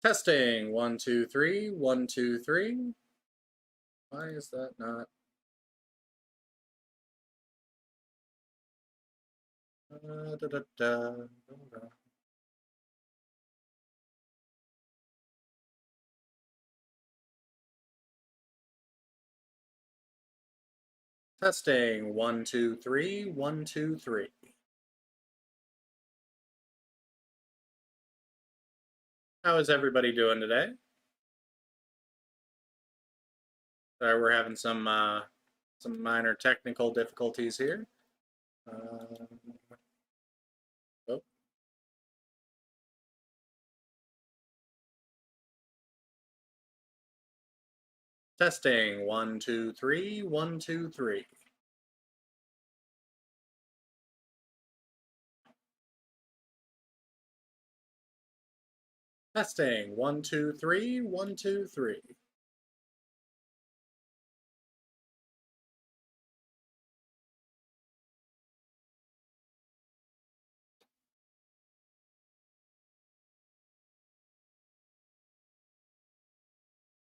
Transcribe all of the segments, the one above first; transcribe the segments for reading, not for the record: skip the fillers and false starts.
Testing, 1, 2, 3, 1, 2, 3. Why is that not? Da, da, da. Testing, 1, 2, 3, 1, 2, 3. How is everybody doing today? Sorry, we're having some minor technical difficulties here. Oh. Testing, 1, 2, 3, 1, 2, 3. Testing, 1, 2, 3, 1, 2, 3.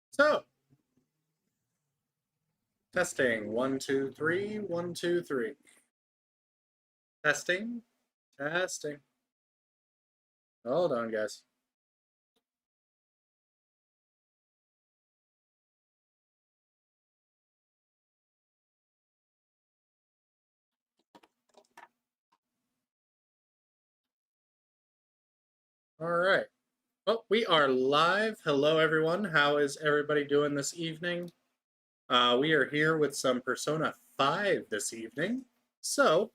So, testing, 1, 2, 3, 1, 2, 3. Testing, testing. Hold on, guys. All right. Well, we are live. Hello, everyone. How is everybody doing this evening? We are here with some Persona 5 this evening. So,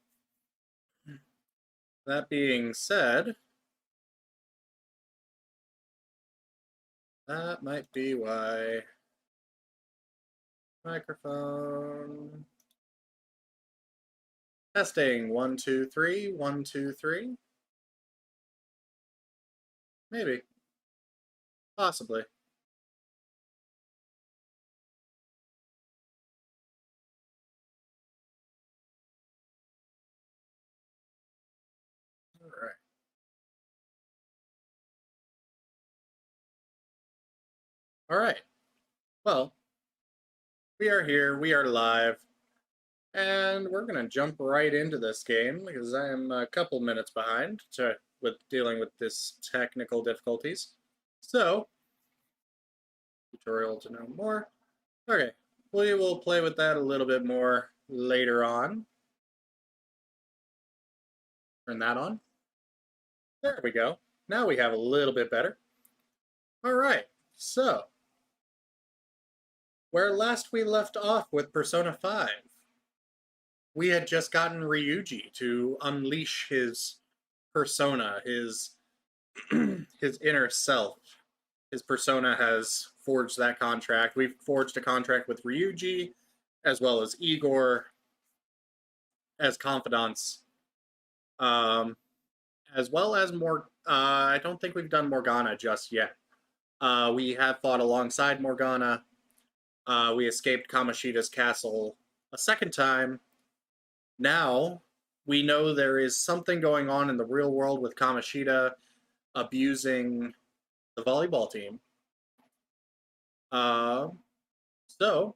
that being said, that might be why. Microphone. Testing, 1, 2, 3, 1, 2, 3. Maybe. Possibly. All right. All right. Well, we are here. We are live. And we're going to jump right into this game because I am a couple minutes behind with dealing with this technical difficulties. So, tutorial to know more. Okay, we will play with that a little bit more later on. Turn that on. There we go. Now we have a little bit better. All right, so where last we left off with Persona 5, we had just gotten Ryuji to unleash his persona, his his inner self. His persona has forged that contract. We've forged a contract with Ryuji, as well as Igor, as confidants, as well as more. I don't think we've done Morgana just yet. We have fought alongside Morgana. We escaped Kamoshida's castle a second time. Now, we know there is something going on in the real world with Kamoshida abusing the volleyball team. So,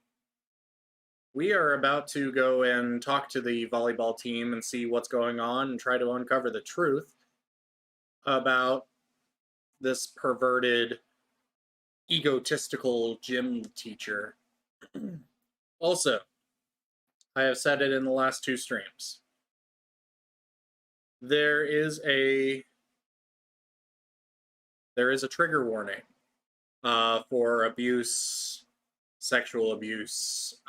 we are about to go and talk to the volleyball team and see what's going on and try to uncover the truth about this perverted, egotistical gym teacher. Also, I have said it in the last 2 streams. There is a trigger warning for abuse, sexual abuse.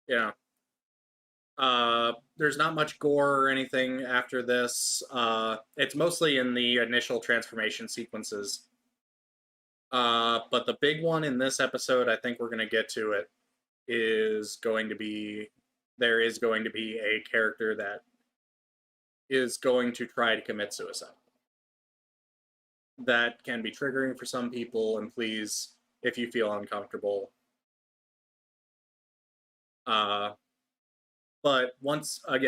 There's not much gore or anything after this. It's mostly in the initial transformation sequences. But the big one in this episode, I think we're going to get to it, is going to be, there is going to be a character that is going to try to commit suicide. That can be triggering for some people, and please, if you feel uncomfortable. But once we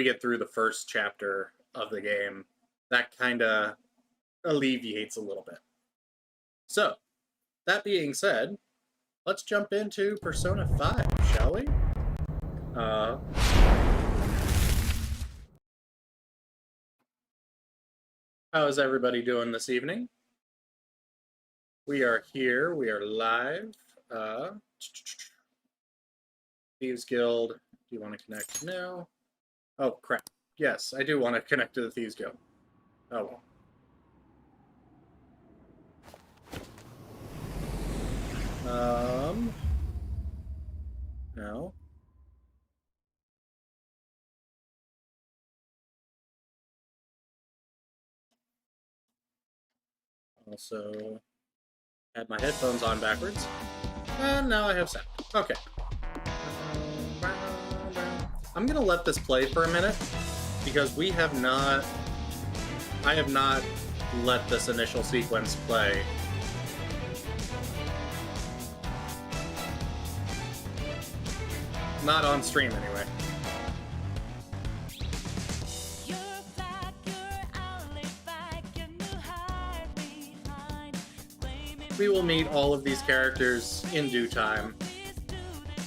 get through the first chapter of the game, that kind of alleviates a little bit. So, that being said, let's jump into Persona 5, shall we? How is everybody doing this evening? We are here. We are live. Thieves Guild. Do you want to connect now? Oh, crap. Yes, I do want to connect to the Thieves Guild. Oh, well. No. Also, had my headphones on backwards. And now I have sound. Okay. I'm gonna let this play for a minute, because I have not let this initial sequence play. Not on stream, anyway. We will meet all of these characters in due time.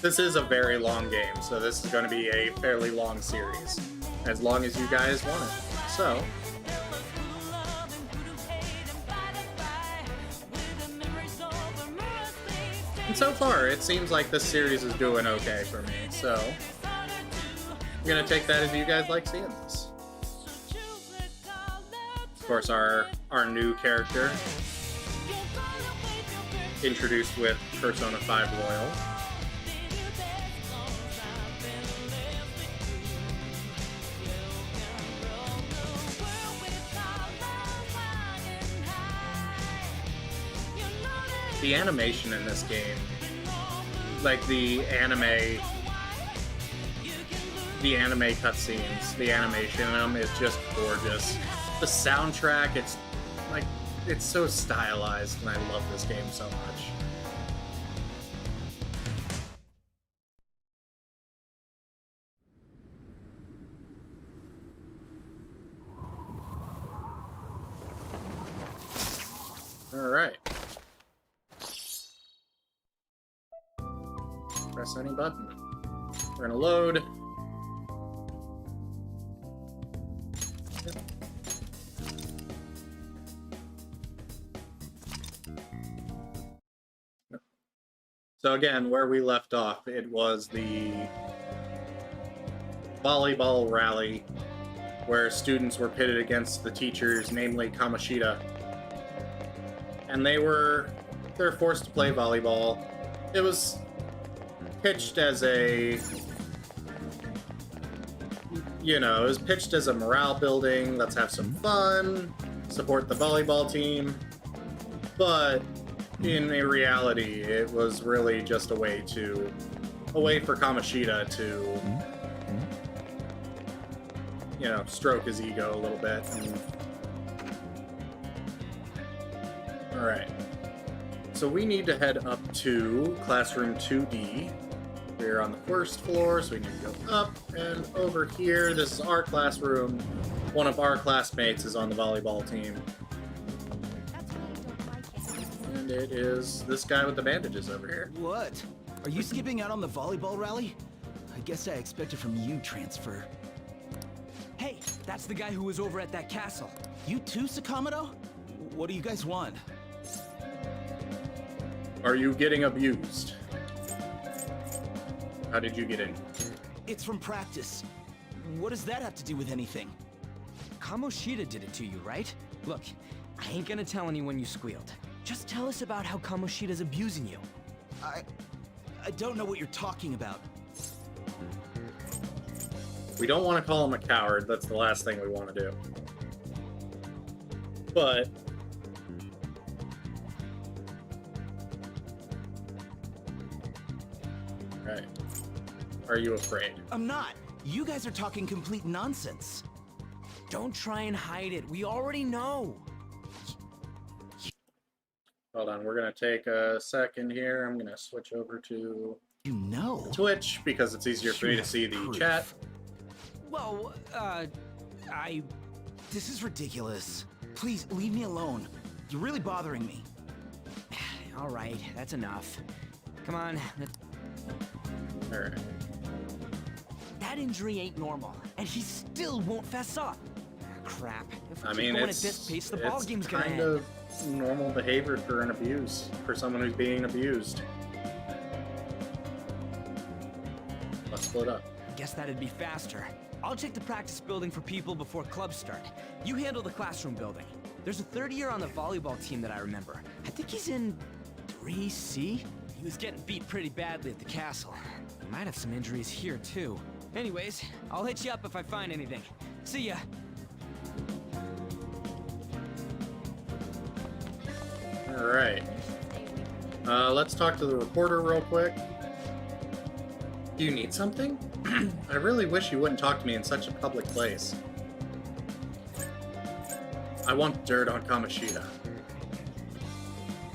This is a very long game, so this is going to be a fairly long series, as long as you guys want it. So, and so far, it seems like this series is doing okay for me, so I'm going to take that as you guys like seeing this. Of course, our new character, introduced with Persona 5 Royal. The animation in this game, like the anime cutscenes, the animation in them is just gorgeous. The soundtrack, it's so stylized, and I love this game so much. Alright. Press any button. We're gonna load. So again, where we left off, it was the volleyball rally where students were pitted against the teachers, namely Kamoshida. And they're forced to play volleyball. It was pitched as it was pitched as a morale building, let's have some fun, support the volleyball team. But in reality, it was really just a way for Kamoshida to, stroke his ego a little bit. Alright. So we need to head up to Classroom 2D. We're on the first floor, so we need to go up and over here. This is our classroom. One of our classmates is on the volleyball team. And it is this guy with the bandages over here. What? Are you skipping out on the volleyball rally? I guess I expected from you, Transfer. Hey, that's the guy who was over at that castle. You too, Sakamoto? What do you guys want? Are you getting abused? How did you get in? It's from practice. What does that have to do with anything? Kamoshida did it to you, right? Look, I ain't gonna tell anyone you squealed. Just tell us about how Kamoshida's abusing you. I don't know what you're talking about. We don't want to call him a coward. That's the last thing we want to do. But right. Are you afraid? I'm not. You guys are talking complete nonsense. Don't try and hide it. We already know. Hold on. We're going to take a second here. I'm going to switch over to Twitch because it's easier for me to see the chat. Well, This is ridiculous. Please, leave me alone. You're really bothering me. All right, that's enough. Come on. Alright. That injury ain't normal, and he still won't fess up. Crap. If we I keep mean, going it's, at this pace, the ball it's game's gonna kind end. of normal behavior for for someone who's being abused. Let's split up. Guess that'd be faster. I'll check the practice building for people before clubs start. You handle the classroom building. There's a third year on the volleyball team that I remember. I think he's in 3C? He was getting beat pretty badly at the castle. He might have some injuries here, too. Anyways, I'll hit you up if I find anything. See ya. Alright. Let's talk to the reporter real quick. Do you need something? I really wish you wouldn't talk to me in such a public place. I want dirt on Kamoshida.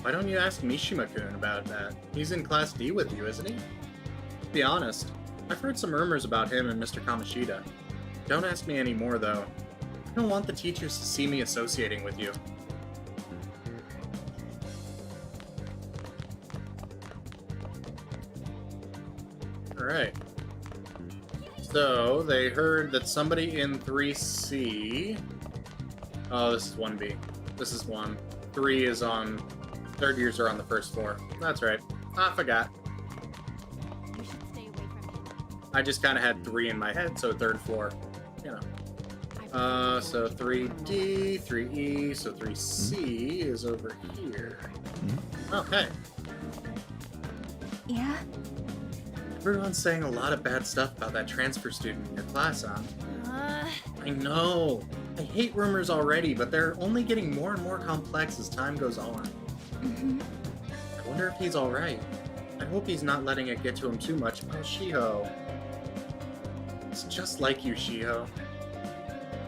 Why don't you ask Mishima-kun about that? He's in Class D with you, isn't he? To be honest, I've heard some rumors about him and Mr. Kamoshida. Don't ask me any more, though. I don't want the teachers to see me associating with you. Alright. So, they heard that somebody in 3C... Oh, this is 1B. This is 1. 3 is on... Third years are on the first floor. That's right. I forgot. You should stay away from him. I just kind of had 3 in my head, so third floor. You know. So 3D, 3E, so 3C is over here. Okay. Yeah? Everyone's saying a lot of bad stuff about that transfer student in your class, huh? I know. I hate rumors already, but they're only getting more and more complex as time goes on. I wonder if he's alright. I hope he's not letting it get to him too much. Oh, Shiho. It's just like you, Shiho.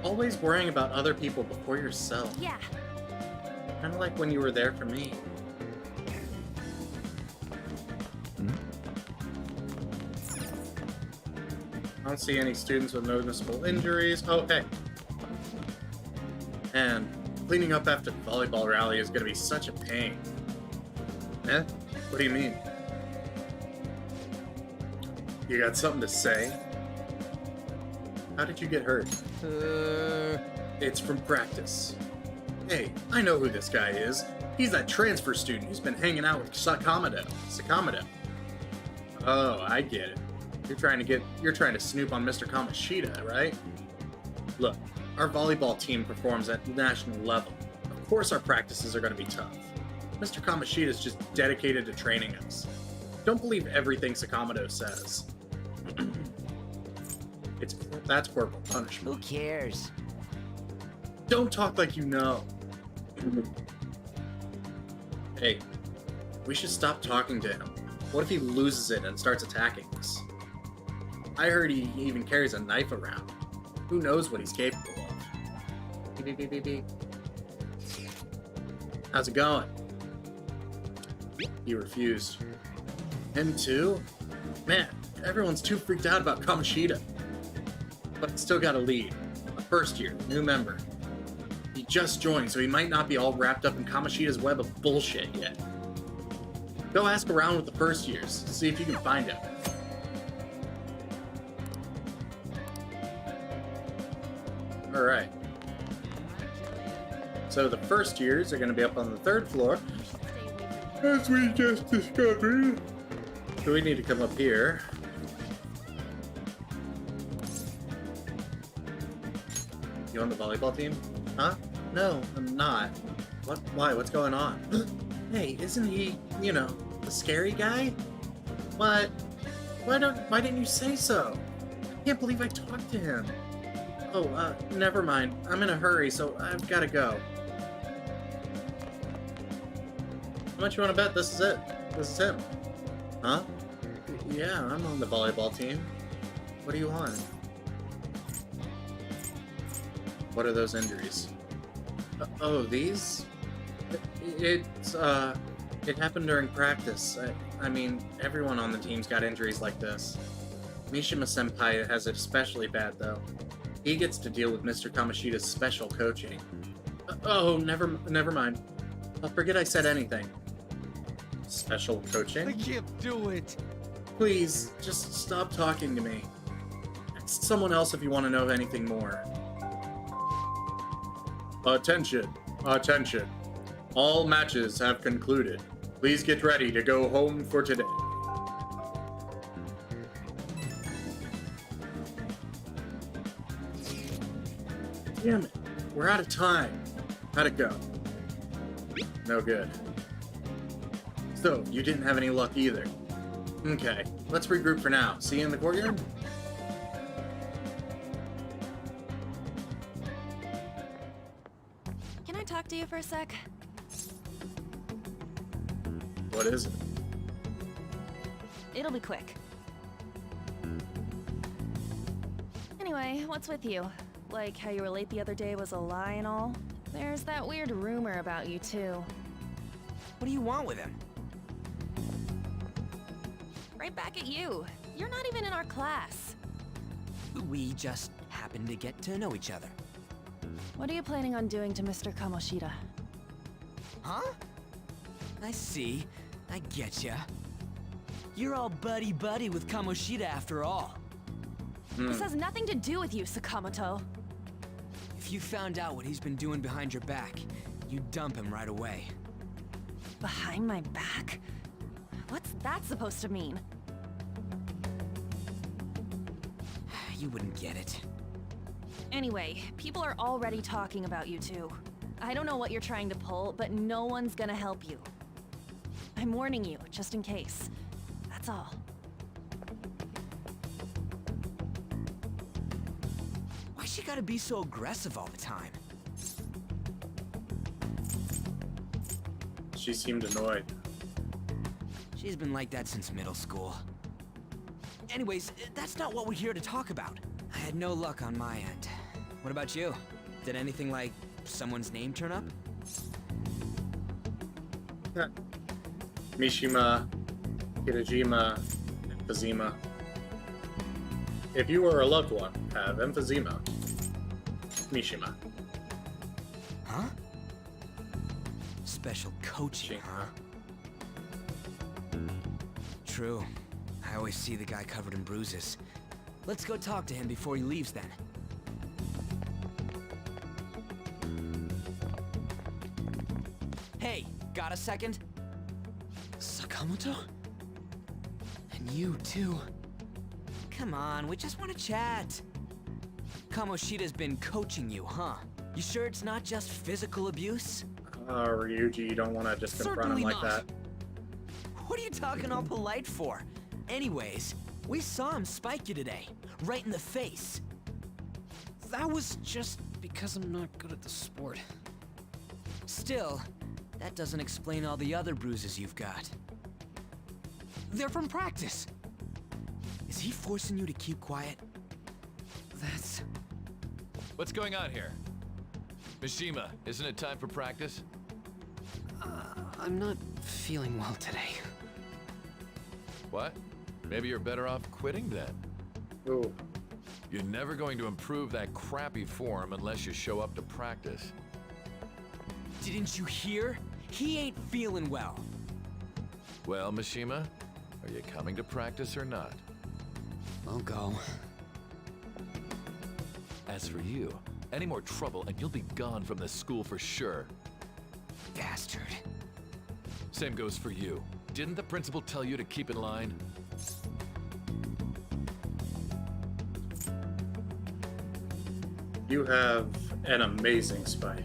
Always worrying about other people before yourself. Yeah. Kind of like when you were there for me. I don't see any students with noticeable injuries. Oh, hey. And cleaning up after the volleyball rally is going to be such a pain. Eh? What do you mean? You got something to say? How did you get hurt? It's from practice. Hey, I know who this guy is. He's that transfer student who's been hanging out with Sakamoto. Oh, I get it. You're trying to snoop on Mr. Kamoshida, right? Look, our volleyball team performs at national level. Of course our practices are going to be tough. Mr. Kamoshida is just dedicated to training us. Don't believe everything Sakamoto says. That's corporal punishment. Who cares? Don't talk like you know. Hey, we should stop talking to him. What if he loses it and starts attacking us? I heard he even carries a knife around. Who knows what he's capable of? Beep, beep, beep, beep, beep. How's it going? He refused. Him too? Man, everyone's too freaked out about Kamoshida. But still got a lead. A first year, new member. He just joined, so he might not be all wrapped up in Kamoshida's web of bullshit yet. Go ask around with the first years, see if you can find him. Alright. So the first years are going to be up on the third floor, You should stay away from him. as we just discovered. So we need to come up here. You on the volleyball team? Huh? No, I'm not. What? Why? What's going on? Hey, isn't he, the scary guy? What? Why didn't you say so? I can't believe I talked to him. Oh, never mind. I'm in a hurry, so I've got to go. How much you want to bet this is it? This is him. Huh? Yeah, I'm on the volleyball team. What do you want? What are those injuries? Oh, these? It happened during practice. I mean, everyone on the team's got injuries like this. Mishima-senpai has it especially bad, though. He gets to deal with Mr. Kamoshida's special coaching. Oh, never mind. I'll forget I said anything. Special coaching? can't do it. Please, just stop talking to me. Ask someone else if you want to know anything more. Attention, attention. All matches have concluded. Please get ready to go home for today. Damn it, we're out of time. How'd it go? No good. So, you didn't have any luck either. Okay, let's regroup for now. See you in the courtyard? Can I talk to you for a sec? What is it? It'll be quick. Anyway, what's with you? Like how you were late the other day was a lie and all? There's that weird rumor about you too. What do you want with him? Right back at you. You're not even in our class. We just happen to get to know each other. What are you planning on doing to Mr. Kamoshida? Huh? I see. I getcha. You're all buddy-buddy with Kamoshida after all. This has nothing to do with you, Sakamoto. If you found out what he's been doing behind your back, you'd dump him right away. Behind my back? What's that supposed to mean? You wouldn't get it. Anyway, people are already talking about you two. I don't know what you're trying to pull, but no one's gonna help you. I'm warning you, just in case. That's all. Why's she gotta be so aggressive all the time? She seemed annoyed. She's been like that since middle school. Anyways, that's not what we're here to talk about. I had no luck on my end. What about you? Did anything like someone's name turn up? Mishima, Kirajima, emphysema. If you or a loved one have emphysema, Mishima. Huh? Special coaching, huh? True. I always see the guy covered in bruises. Let's go talk to him before he leaves then. Hey, got a second? Sakamoto? And you too? Come on, we just want to chat. Kamoshida's been coaching you, huh? You sure it's not just physical abuse? Ryuji, you don't want to just confront Certainly him like not. that. What are you talking all polite for? Anyways, we saw him spike you today, right in the face. That was just because I'm not good at the sport. Still, that doesn't explain all the other bruises you've got. They're from practice. Is he forcing you to keep quiet? That's... What's going on here? Mishima, isn't it time for practice? I'm not feeling well today. What? Maybe you're better off quitting then. Ooh. You're never going to improve that crappy form unless you show up to practice. Didn't you hear? He ain't feeling well. Well, Mishima, are you coming to practice or not? I'll go. As for you, any more trouble and you'll be gone from this school for sure. Bastard. Same goes for you. Didn't the principal tell you to keep in line? You have an amazing spike.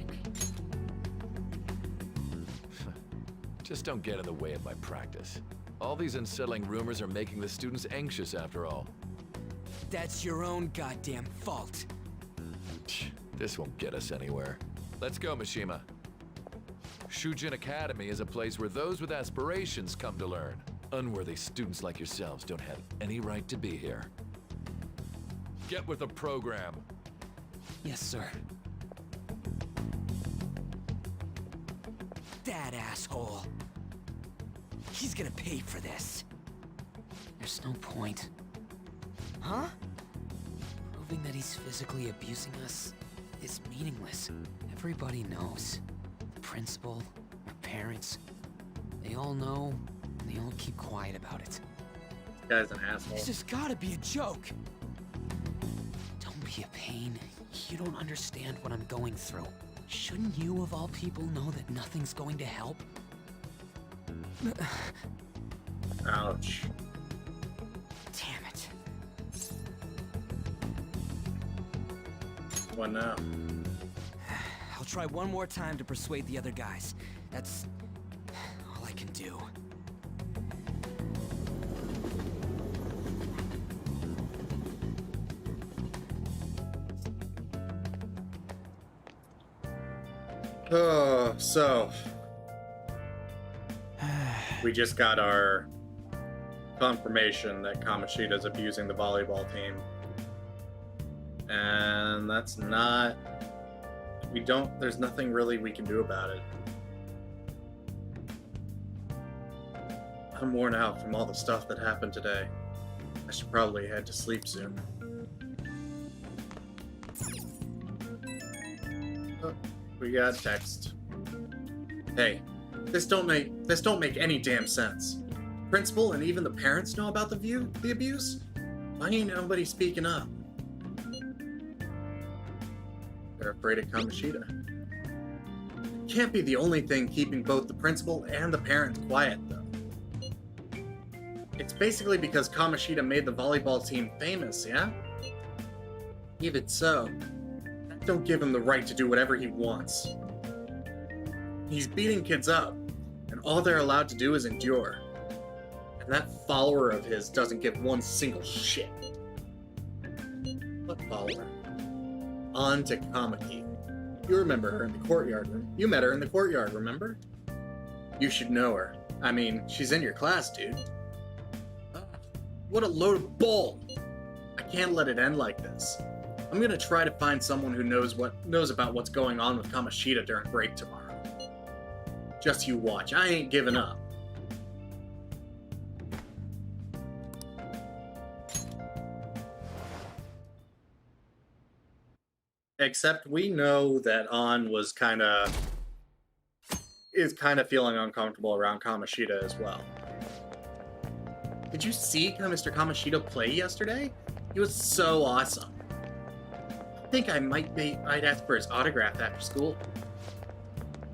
Just don't get in the way of my practice. All these unsettling rumors are making the students anxious after all. That's your own goddamn fault. This won't get us anywhere. Let's go, Mishima. Shujin Academy is a place where those with aspirations come to learn. Unworthy students like yourselves don't have any right to be here. Get with the program. Yes, sir. That asshole. He's gonna pay for this. There's no point. Huh? Proving that he's physically abusing us is meaningless. Everybody knows. The principal, our parents, they all know, and they all keep quiet about it. This guy's an asshole. This has gotta be a joke. Don't be a pain. You don't understand what I'm going through. Shouldn't you, of all people, know that nothing's going to help? Ouch. Damn it. What now? I'll try one more time to persuade the other guys. That's all I can do. Oh, so we just got our confirmation that Kamoshida's abusing the volleyball team. And that's not... there's nothing really we can do about it. I'm worn out from all the stuff that happened today. I should probably head to sleep soon. Oh, we got text. Hey, this don't make any damn sense. Principal and even the parents know about the abuse? Why ain't nobody speaking up? They're afraid of Kamoshida. It can't be the only thing keeping both the principal and the parents quiet, though. It's basically because Kamoshida made the volleyball team famous, yeah? Even so, that don't give him the right to do whatever he wants. He's beating kids up, and all they're allowed to do is endure. And that follower of his doesn't give one single shit. What follower? On to Kamaki. You remember her in the courtyard. You met her in the courtyard, remember? You should know her. I mean, she's in your class, dude. What a load of bull! I can't let it end like this. I'm gonna try to find someone who knows about what's going on with Kamoshida during break tomorrow. Just you watch. I ain't giving up. Except we know that An is kind of feeling uncomfortable around Kamoshida as well. Did you see Mr. Kamoshida play yesterday? He was so awesome. I think I might ask for his autograph after school.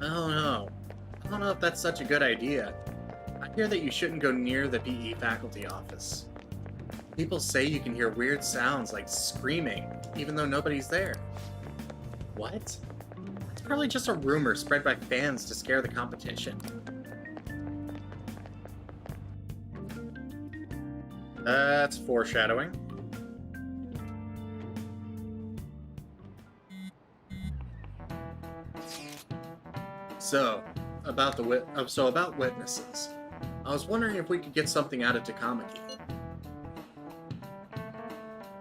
I don't know. I don't know if that's such a good idea. I hear that you shouldn't go near the PE faculty office. People say you can hear weird sounds like screaming, even though nobody's there. What? It's probably just a rumor spread by fans to scare the competition. That's foreshadowing. So, about witnesses. I was wondering if we could get something out of Takamaki.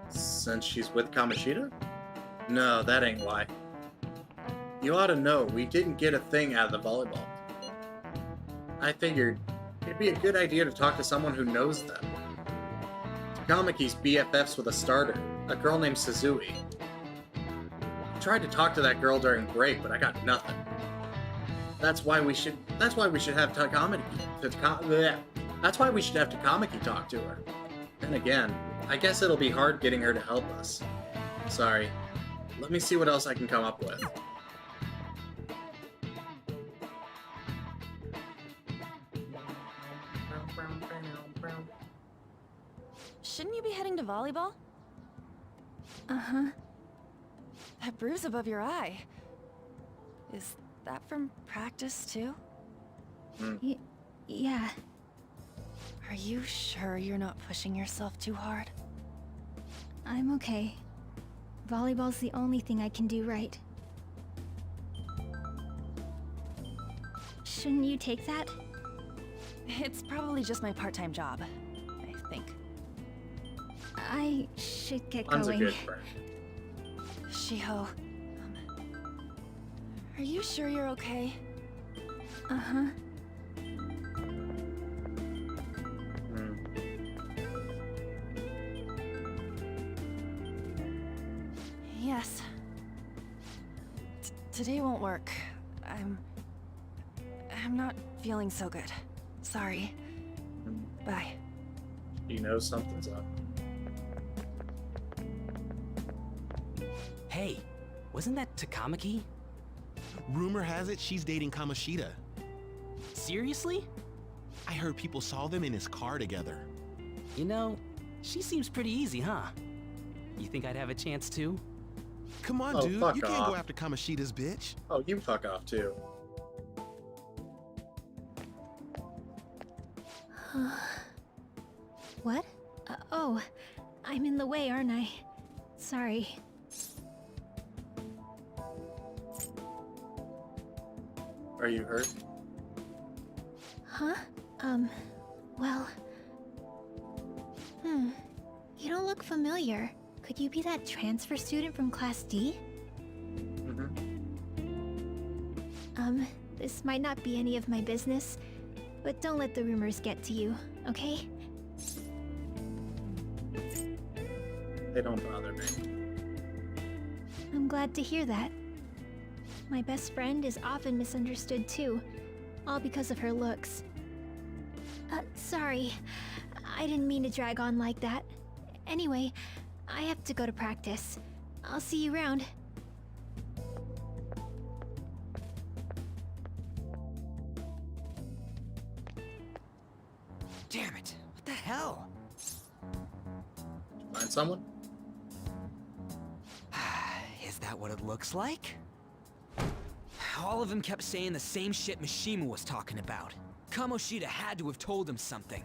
Since she's with Kamoshida? No, that ain't why. You ought to know, we didn't get a thing out of the volleyball. I figured it'd be a good idea to talk to someone who knows them. Takamaki's BFFs with a starter, a girl named Suzui. I tried to talk to that girl during break, but I got nothing. That's why we should have Takamaki. That's why we should have Takamaki talk to her. Then again, I guess it'll be hard getting her to help us. Sorry. Let me see what else I can come up with. Shouldn't you be heading to volleyball? Uh-huh. That bruise above your eye. Is that from practice, too? Yeah. Are you sure you're not pushing yourself too hard? I'm okay. Volleyball's the only thing I can do right. Shouldn't you take that? It's probably just my part-time job, I think. I should get An's going. a good friend. Shiho, are you sure you're okay? Uh-huh. Yes. Today won't work. I'm not feeling so good. Sorry. Bye. He knows something's up. Hey, wasn't that Takamaki? Rumor has it she's dating Kamoshida. Seriously? I heard people saw them in his car together. You know, she seems pretty easy, huh? You think I'd have a chance too? Come on, Oh, dude. fuck You can't off. go after Kamoshida's bitch. Oh, you fuck off too. What? Oh, I'm in the way, aren't I? Sorry. Are you hurt? Huh? Well... You don't look familiar. Could you be that transfer student from Class D? This might not be any of my business, but don't let the rumors get to you, okay? They don't bother me. I'm glad to hear that. My best friend is often misunderstood too, all because of her looks. Sorry. I didn't mean to drag on like that. Anyway, I have to go to practice. I'll see you around. Damn it, what the hell? Find someone? Is that what it looks like? All of them kept saying the same shit Mishima was talking about. Kamoshida had to have told him something.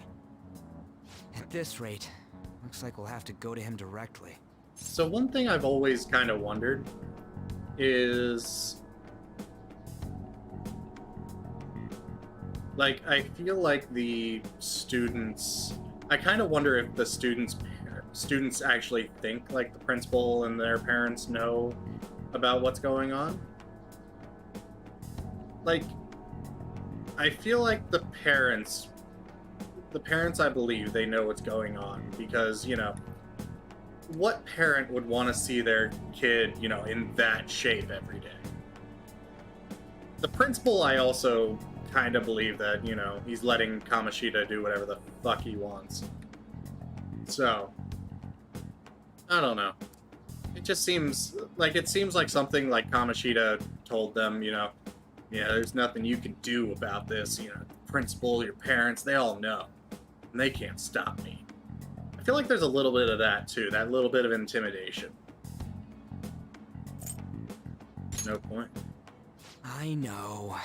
At this rate, looks like we'll have to go to him directly. So one thing I've always kind of wondered is... Like, I feel like the students... I kind of wonder if the students actually think, like, the principal and their parents know about what's going on. Like, I feel like the parents, I believe, they know what's going on because, you know, what parent would want to see their kid, you know, in that shape every day? The principal, I also kind of believe that, you know, he's letting Kamoshida do whatever the fuck he wants. So, I don't know. It just seems like something like Kamoshida told them, you know, yeah, there's nothing you can do about this, you know, principal, your parents, they all know. And they can't stop me. I feel like there's a little bit of that too, that little bit of intimidation. No point. I know.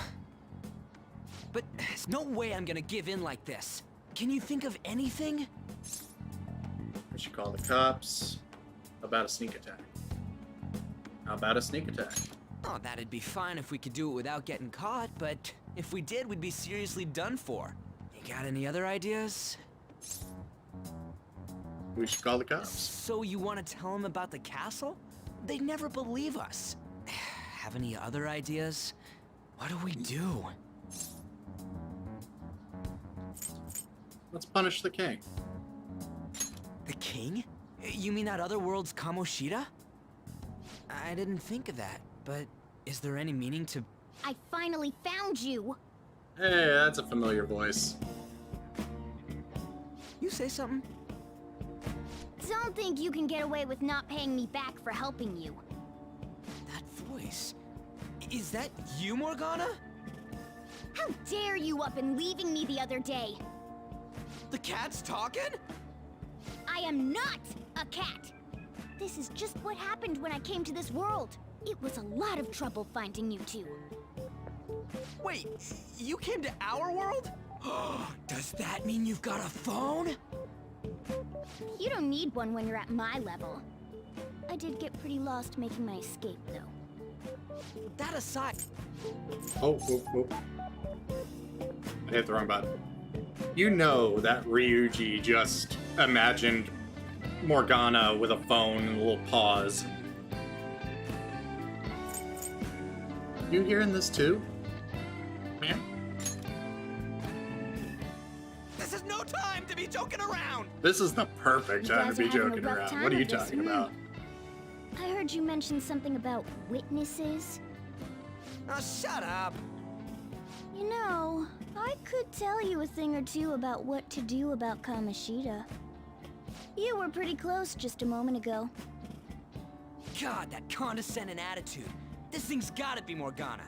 But there's no way I'm gonna give in like this. Can you think of anything? We should call the cops. How about a sneak attack? How about a sneak attack? Oh, that'd be fine if we could do it without getting caught, but if we did, we'd be seriously done for. You got any other ideas? We should call the cops. So you want to tell them about the castle? They'd never believe us. Have any other ideas? What do we do? Let's punish the king. The king? You mean that other world's Kamoshida? I didn't think of that, but is there any meaning to... I finally found you! Hey, that's a familiar voice. You say something? Don't think you can get away with not paying me back for helping you. That voice... Is that you, Morgana? How dare you up and leaving me the other day? The cat's talking? I am not a cat! This is just what happened when I came to this world. It was a lot of trouble finding you two. Wait, you came to our world? Does that mean you've got a phone? You don't need one when you're at my level. I did get pretty lost making my escape, though. That aside... Oh. I hit the wrong button. You know that Ryuji just imagined Morgana with a phone and a little pause. You hearing this too? Man? This is no time to be joking around! This is the perfect You time guys to be are having a joking rough around. time What are you of this, talking about? I heard you mention something about witnesses. Oh, shut up! You know, I could tell you a thing or two about what to do about Kamoshida. You were pretty close just a moment ago. God, that condescending attitude. This thing's gotta be Morgana.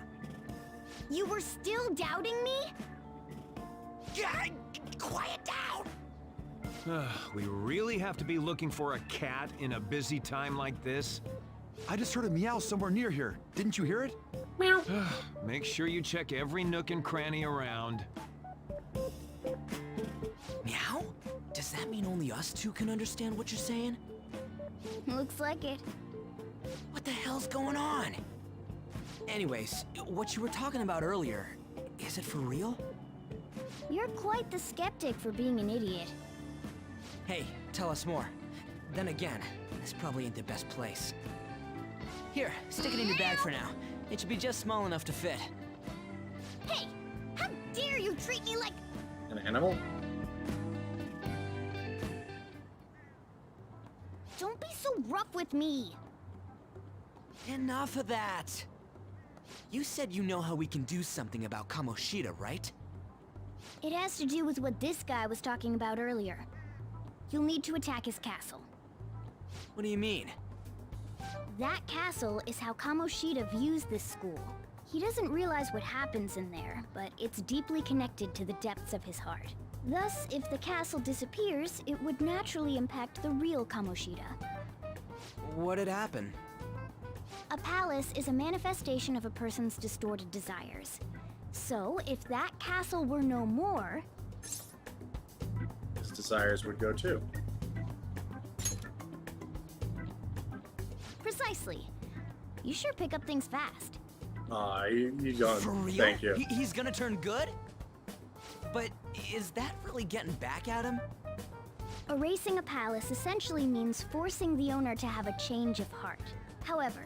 You were still doubting me? God, quiet down! We really have to be looking for a cat in a busy time like this? I just heard a meow somewhere near here. Didn't you hear it? Make sure you check every nook and cranny around. Meow? Does that mean only us two can understand what you're saying? Looks like it. What the hell's going on? Anyways, what you were talking about earlier, is it for real? You're quite the skeptic for being an idiot. Hey, tell us more. Then again, this probably ain't the best place. Here, stick it in your bag for now. It should be just small enough to fit. Hey! How dare you treat me like... An animal? Don't be so rough with me! Enough of that! You said you know how we can do something about Kamoshida, right? It has to do with what this guy was talking about earlier. You'll need to attack his castle. What do you mean? That castle is how Kamoshida views this school. He doesn't realize what happens in there, but it's deeply connected to the depths of his heart. Thus, if the castle disappears, it would naturally impact the real Kamoshida. What'd happen? A palace is a manifestation of a person's distorted desires. So, if that castle were no more... His desires would go too. Precisely. You sure pick up things fast. Aw, you don't. For real? Thank you. He's gonna turn good? But is that really getting back at him? Erasing a palace essentially means forcing the owner to have a change of heart. However,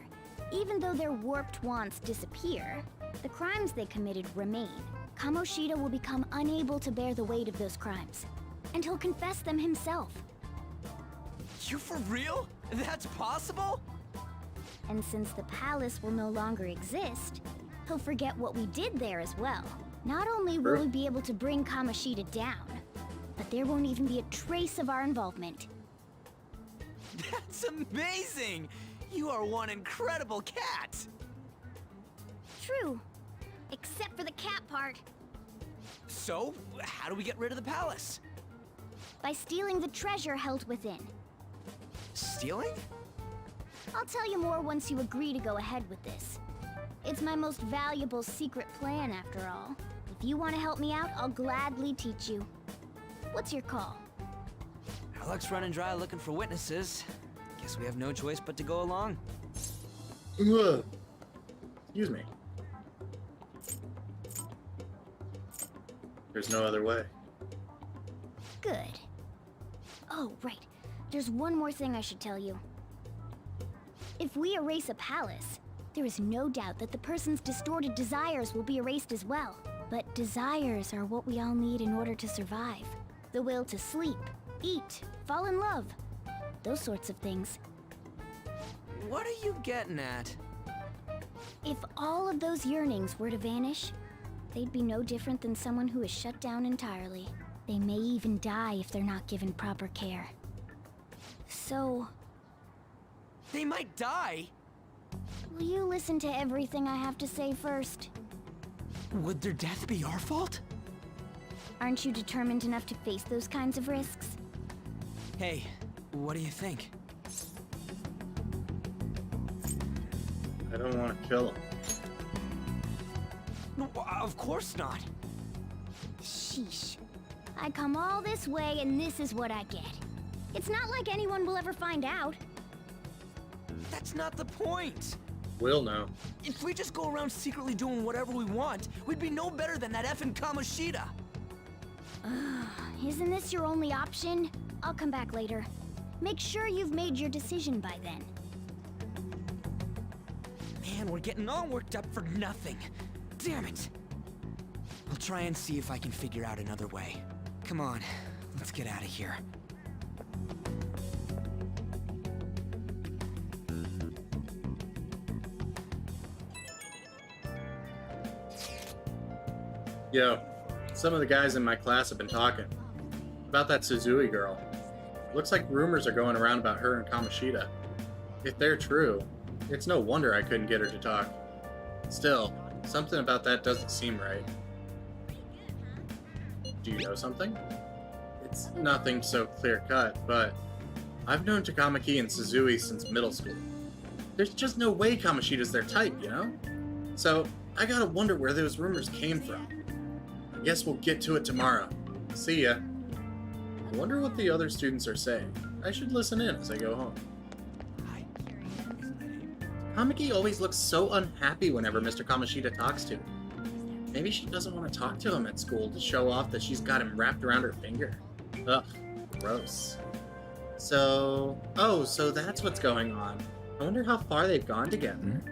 even though their warped wants disappear, the crimes they committed remain. Kamoshida will become unable to bear the weight of those crimes, and he'll confess them himself. You for real? That's possible? And since the palace will no longer exist, he'll forget what we did there as well. Not only will we be able to bring Kamoshida down, but there won't even be a trace of our involvement. That's amazing! You are one incredible cat! True. Except for the cat part. So, how do we get rid of the palace? By stealing the treasure held within. Stealing? I'll tell you more once you agree to go ahead with this. It's my most valuable secret plan, after all. If you want to help me out, I'll gladly teach you. What's your call? Our luck's running dry looking for witnesses. Guess we have no choice but to go along. Ugh. Excuse me. There's no other way. Good. Oh, right. There's one more thing I should tell you. If we erase a palace, there is no doubt that the person's distorted desires will be erased as well. But desires are what we all need in order to survive. The will to sleep, eat, fall in love. Those sorts of things. What are you getting at? If all of those yearnings were to vanish, they'd be no different than someone who is shut down entirely. They may even die if they're not given proper care. So... They might die? will you listen to everything I have to say first? Would their death be our fault? Aren't you determined enough to face those kinds of risks? Hey, what do you think? I don't want to kill him. No, of course not. Sheesh. I come all this way and this is what I get. It's not like anyone will ever find out. That's not the point. Will know. If we just go around secretly doing whatever we want, we'd be no better than that effing Kamoshida. Isn't this your only option? I'll come back later. Make sure you've made your decision by then. Man, we're getting all worked up for nothing. Damn it. I'll try and see if I can figure out another way. Come on, let's get out of here. Yo, some of the guys in my class have been talking about that Suzui girl. Looks like rumors are going around about her and Kamoshida. If they're true, it's no wonder I couldn't get her to talk. Still, something about that doesn't seem right. Do you know something? It's nothing so clear-cut, but I've known Takamaki and Suzui since middle school. There's just no way Kamoshida's their type, you know? So, I gotta wonder where those rumors came from. I guess we'll get to it tomorrow. See ya. I wonder what the other students are saying. I should listen in as I go home. Kamaki always looks so unhappy whenever Mr. Kamoshida talks to him. Maybe she doesn't want to talk to him at school to show off that she's got him wrapped around her finger. Ugh, gross. So that's what's going on. I wonder how far they've gone together.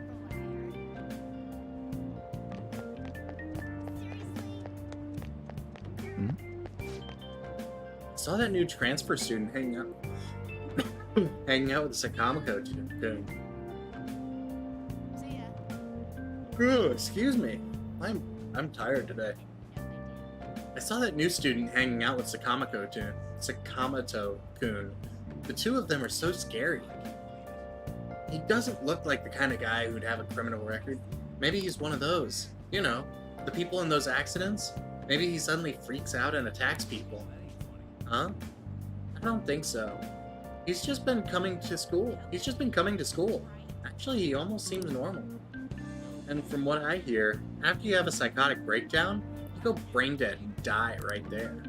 I saw that new transfer student hanging out with the Sakamako tune. Oh, excuse me. I'm tired today. I saw that new student hanging out with Sakamoto-kun. The two of them are so scary. He doesn't look like the kind of guy who'd have a criminal record. Maybe he's one of those. You know, the people in those accidents. Maybe he suddenly freaks out and attacks people. Huh? I don't think so. He's just been coming to school. Actually, he almost seems normal. And from what I hear, after you have a psychotic breakdown, you go brain dead and die right there.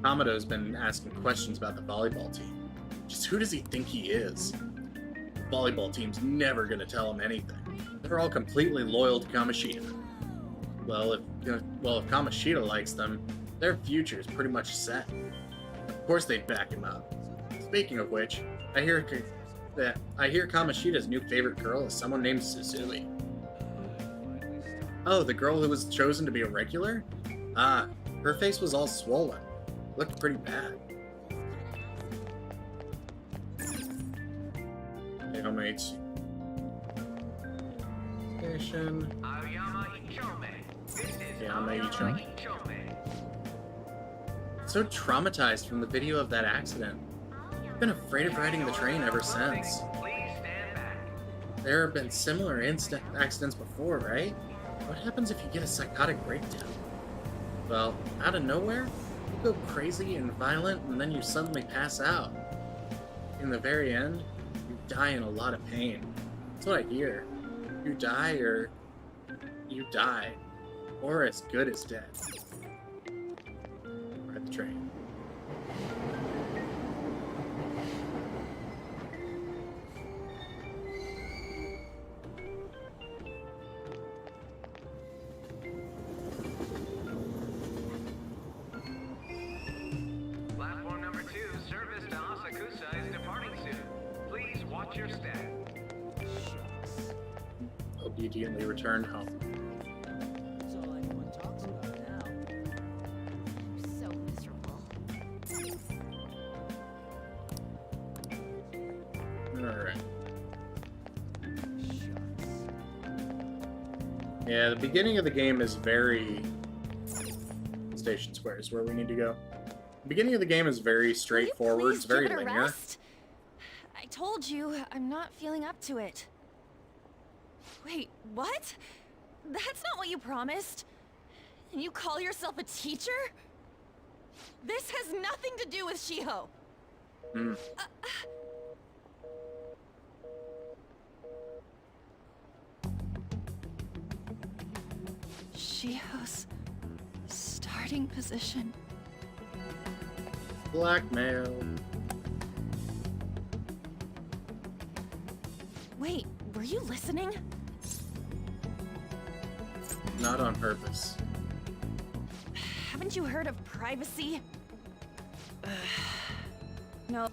Sakamoto's been asking questions about the volleyball team. Just who does he think he is? The volleyball team's never gonna tell him anything. They're all completely loyal to Kamoshida. Well, if Kamoshida likes them, their future's pretty much set. Of course they'd back him up. Speaking of which, I hear Kamoshida's new favorite girl is someone named Suzui. Oh, the girl who was chosen to be a regular? Ah, her face was all swollen. Looked pretty bad. Okay, homemates. Station. So traumatized from the video of that accident. I've been afraid of riding the train ever since. There have been similar accidents before, right? What happens if you get a psychotic breakdown? Well, out of nowhere, you go crazy and violent and then you suddenly pass out. In the very end, you die in a lot of pain. That's what I hear. You die, or as good as dead. Ride the train. Platform number 2, service to Asakusa is departing soon. Please watch your step. Obediently returned home. That's all anyone talks about now. I'm so miserable. Alright. Yeah, the beginning of the game is very... Station Square is where we need to go. The beginning of the game is very straightforward. It's very linear. Rest? I told you, I'm not feeling up to it. Wait, what? That's not what you promised. And you call yourself a teacher? This has nothing to do with Shiho. Shiho's starting position. Blackmail. Wait, were you listening? Not on purpose. Haven't you heard of privacy? No.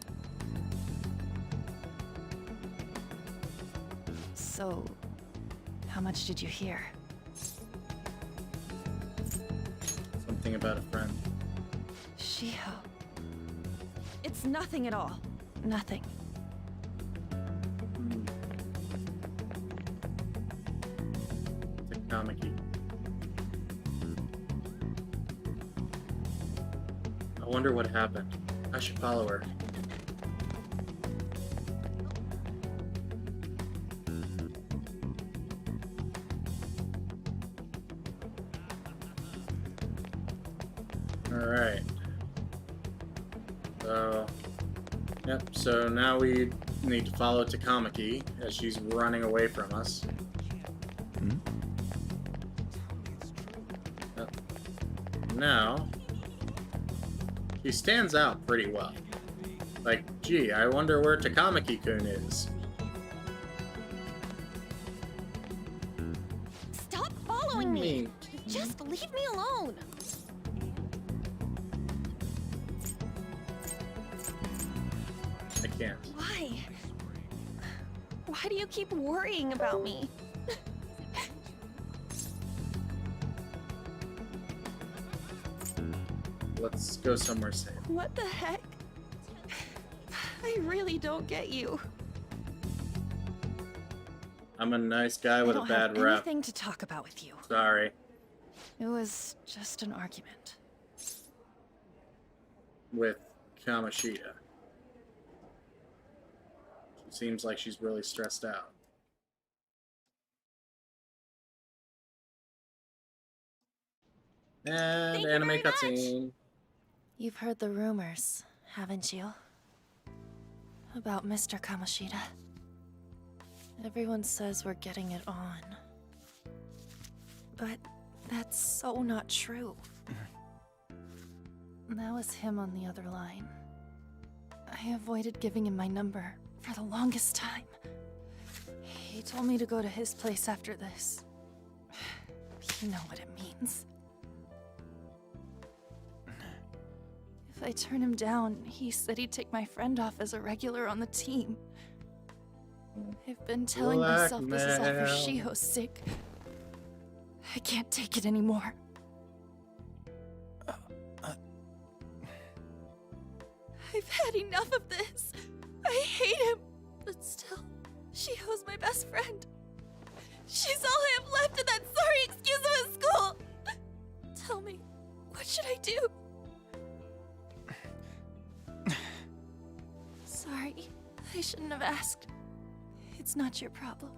So, how much did you hear? Something about a friend. Shiho. It's nothing at all. Nothing. Kamiki. I wonder what happened. I should follow her. Alright. So, yep, so now we need to follow Takamaki as she's running away from us. Yep. Now, she stands out pretty well. Like, gee, I wonder where Takamaki-kun is. Stop following me! Just leave me alone! I can't. Why? Why do you keep worrying about me? Let's go somewhere safe. What the heck? I really don't get you. I'm a nice guy with a bad I don't have rep. anything to talk about with you. Sorry. It was just an argument. With Kamoshida. She seems like she's really stressed out. And Thank you anime very much. cutscene. You've heard the rumors, haven't you? About Mr. Kamoshida. Everyone says we're getting it on. But that's so not true. That was him on the other line. I avoided giving him my number for the longest time. He told me to go to his place after this. You know what it means. If I turn him down, he said he'd take my friend off as a regular on the team. I've been telling myself this is all for Blackmail. Shiho's sake. I can't take it anymore. I've had enough of this. I hate him. But still, Shiho's my best friend. She's all I have left in that sorry excuse of a school. Tell me, what should I do? Sorry, I shouldn't have asked. It's not your problem.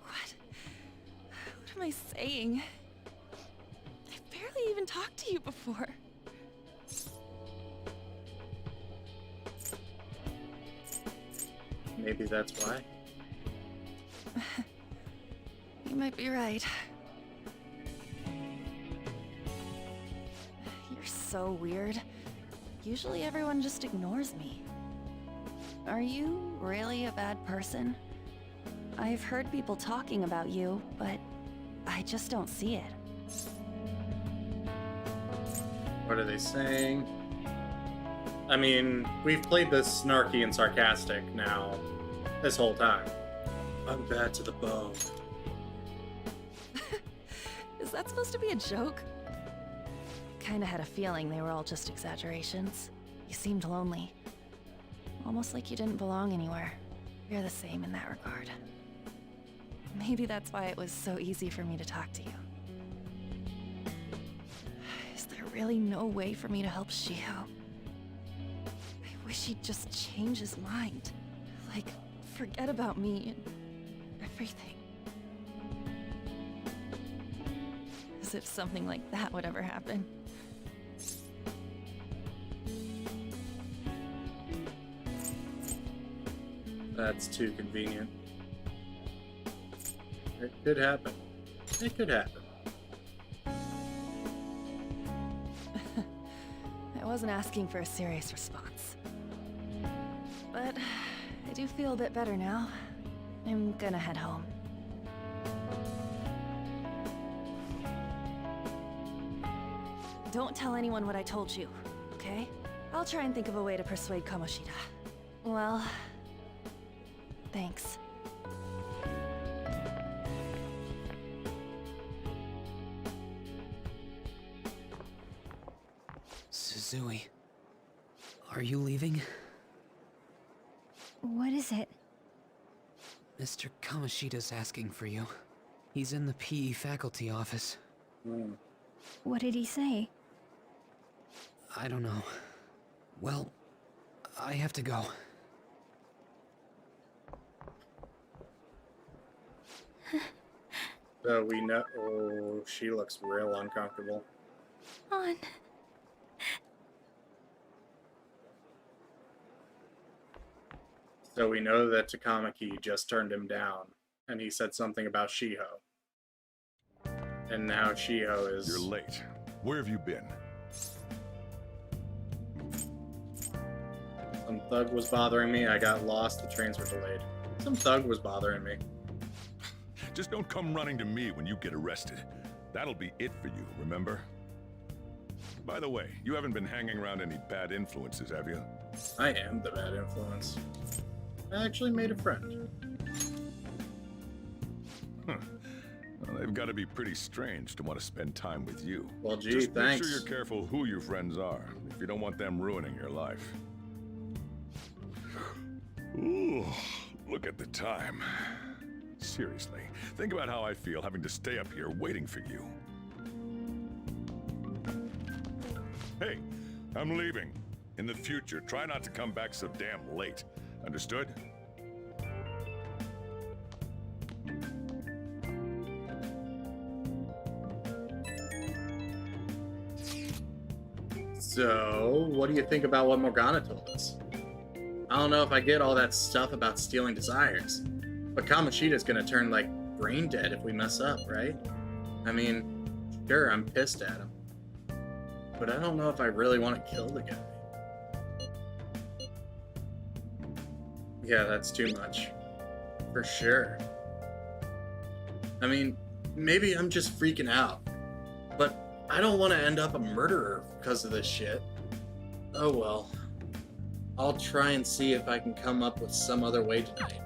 What am I saying? I've barely even talked to you before. Maybe that's why. You might be right. You're so weird. Usually everyone just ignores me. Are you really a bad person? I've heard people talking about you, but I just don't see it. What are they saying? I mean, we've played this snarky and sarcastic now this whole time. I'm bad to the bone. Is that supposed to be a joke? Kinda had a feeling they were all just exaggerations. You seemed lonely. Almost like you didn't belong anywhere. You're the same in that regard. Maybe that's why it was so easy for me to talk to you. Is there really no way for me to help Shiho? I wish he'd just change his mind. Like, forget about me and everything. As if something like that would ever happen. That's too convenient. It could happen. It could happen. I wasn't asking for a serious response. But I do feel a bit better now. I'm gonna head home. Don't tell anyone what I told you, okay? I'll try and think of a way to persuade Kamoshida. Well, thanks. Zui. Are you leaving? What is it? Mr. Kamoshida's asking for you. He's in the PE faculty office. What did he say? I don't know. Well, I have to go. So we know. Oh, she looks real uncomfortable. On. So we know that Takamaki just turned him down, and he said something about Shiho. And now Shiho is... You're late. Where have you been? Some thug was bothering me. I got lost. The trains were delayed. Some thug was bothering me. Just don't come running to me when you get arrested. That'll be it for you, remember? By the way, you haven't been hanging around any bad influences, have you? I am the bad influence. I actually made a friend. Huh. Well, they've got to be pretty strange to want to spend time with you. Well, gee, Just thanks. make sure you're careful who your friends are, if you don't want them ruining your life. Ooh, look at the time. Seriously, think about how I feel having to stay up here waiting for you. Hey, I'm leaving. In the future, try not to come back so damn late. Understood? So, what do you think about what Morgana told us? I don't know if I get all that stuff about stealing desires, but Kamoshida's gonna turn, like, brain dead if we mess up, right? I mean, sure, I'm pissed at him, but I don't know if I really want to kill the guy. Yeah, that's too much. For sure. I mean, maybe I'm just freaking out, but I don't want to end up a murderer because of this shit. Oh well. I'll try and see if I can come up with some other way tonight.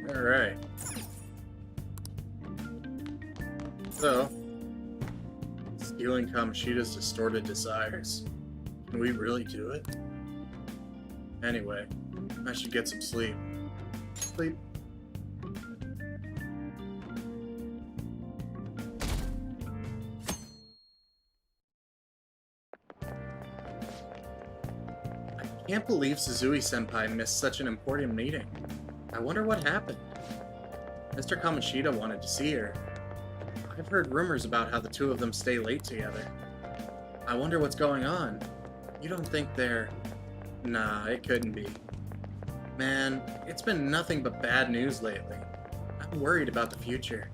Alright. So, stealing Kamoshida's distorted desires. Can we really do it? Anyway, I should get some sleep. Sleep. I can't believe Suzui-senpai missed such an important meeting. I wonder what happened. Mr. Kamoshida wanted to see her. I've heard rumors about how the two of them stay late together. I wonder what's going on. You don't think they're... Nah, it couldn't be. Man, it's been nothing but bad news lately. I'm worried about the future.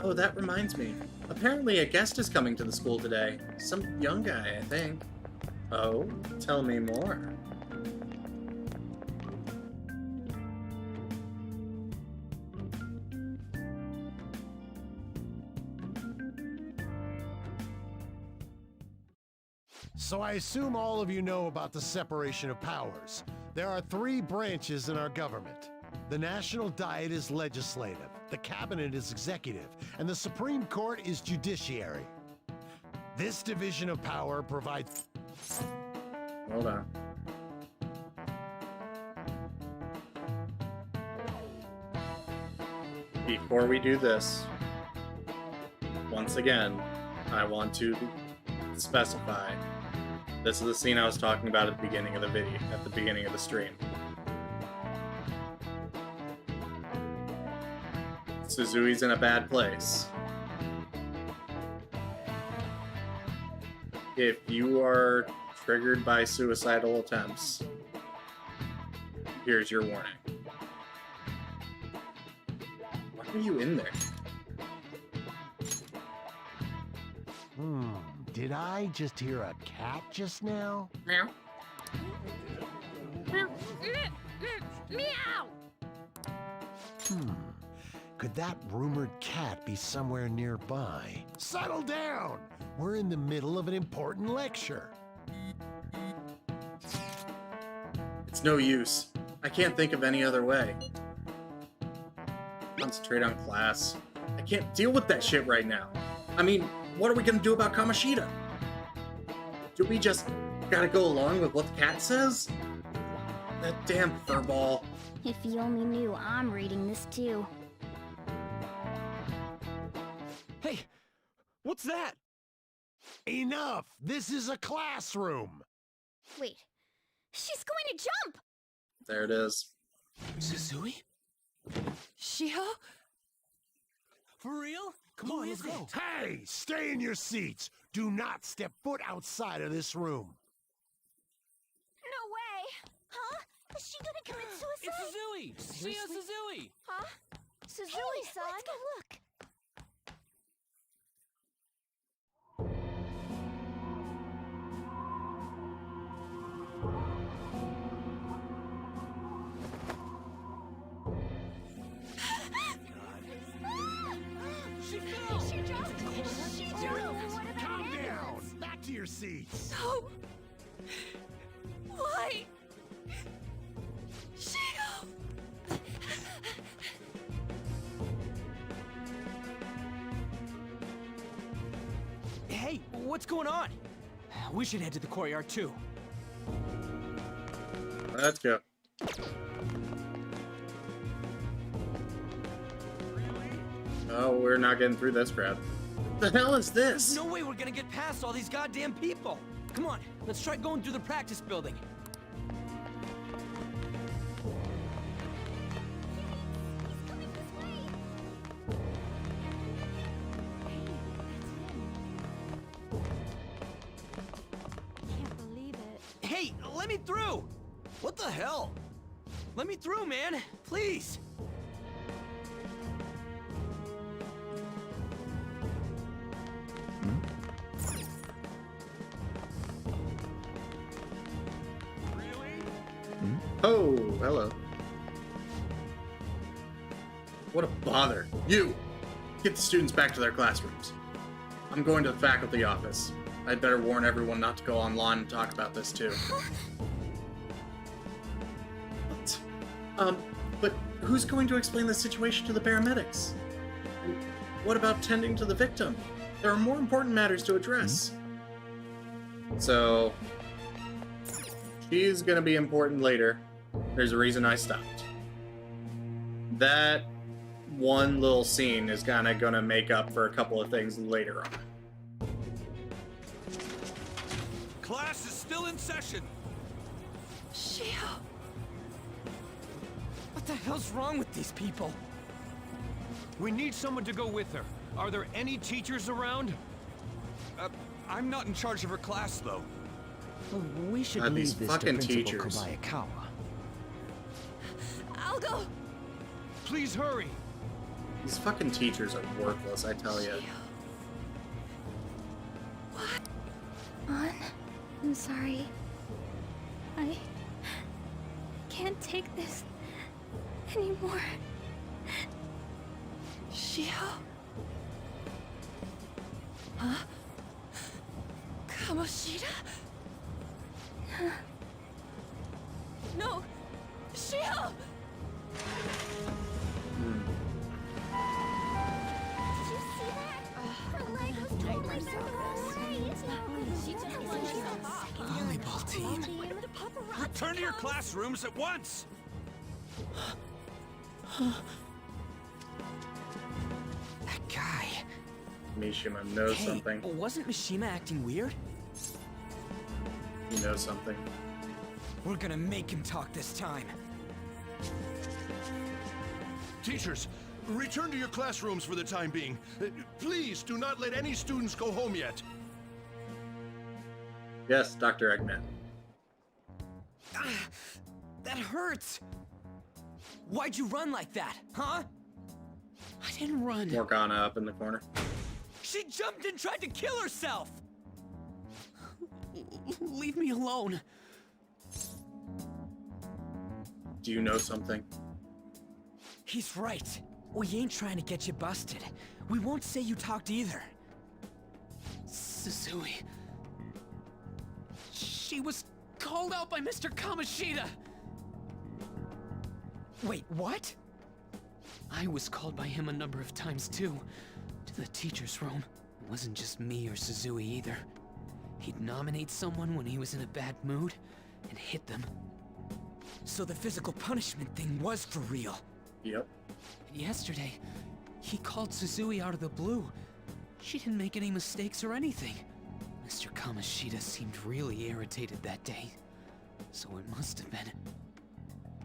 Oh, that reminds me. Apparently a guest is coming to the school today. Some young guy, I think. Oh, tell me more. So I assume all of you know about the separation of powers. There are 3 branches in our government. The National Diet is legislative, the Cabinet is executive, and the Supreme Court is judiciary. This division of power provides... Hold on. Before we do this, once again, I want to specify this is the scene I was talking about at the beginning of the video, at the beginning of the stream. Suzui's in a bad place. If you are triggered by suicidal attempts, here's your warning. Why are you in there? Did I just hear a cat just now? Meow. Meow. Could that rumored cat be somewhere nearby? Settle down! We're in the middle of an important lecture. It's no use. I can't think of any other way. Concentrate on class. I can't deal with that shit right now. I mean, what are we gonna do about Kamoshida? Do we just gotta go along with what the cat says? That damn furball. If you only knew I'm reading this too. Hey, what's that? Enough! This is a classroom! Wait, she's going to jump! There it is. Suzui? Shiho? For real? Come on, let's go. Hey, stay in your seats! Do not step foot outside of this room. No way! Huh? Is she gonna commit suicide? It's Suzui! Shio Suzui! Huh? Suzui-san? Let's go look. She fell! She jumped! She jumped! What about Calm Anna's? down! Back to your seats! No! Why? Shiho! Hey, what's going on? We should head to the courtyard too. Let's go. Oh, we're not getting through this crowd. The hell is this? There's no way we're gonna get past all these goddamn people. Come on, let's try going through the practice building. He's coming this way! Can't believe it. Hey, let me through! What the hell? Let me through, man! Please! Oh, hello. What a bother. You! Get the students back to their classrooms. I'm going to the faculty office. I'd better warn everyone not to go online and talk about this too. But who's going to explain the situation to the paramedics? And what about tending to the victim? There are more important matters to address. So, she's gonna be important later. There's a reason I stopped. That one little scene is kinda gonna make up for a couple of things later on. Class is still in session. Shiho! What the hell's wrong with these people? We need someone to go with her. Are there any teachers around? I'm not in charge of her class, though. Well, we should God, these leave this to fucking Principal teachers. Kobayakawa. I'll go! Please hurry. These fucking teachers are worthless, I tell you. An, I'm sorry. I can't take this anymore. Shiho? Huh? Kamoshida? No! Shiho! Did you see that? Her leg was totally away. It's not good. She took a lunch Volleyball team. Return to your classrooms at once. That guy. Mishima knows Hey, something. wasn't Mishima acting weird? He knows something. We're gonna make him talk this time. Teachers, return to your classrooms for the time being. Please do not let any students go home yet. Yes, Dr. Eggman. That hurts! Why'd you run like that, huh? I didn't run. Morgana up in the corner. She jumped and tried to kill herself! Leave me alone. Do you know something? He's right. We ain't trying to get you busted. We won't say you talked either. Suzui. She was called out by Mr. Kamoshida! Wait, what? I was called by him a number of times too, to the teacher's room. It wasn't just me or Suzui either. He'd nominate someone when he was in a bad mood, and hit them. So the physical punishment thing was for real. Yep. And yesterday, he called Suzui out of the blue. She didn't make any mistakes or anything. Mr. Kamoshida seemed really irritated that day. So it must have been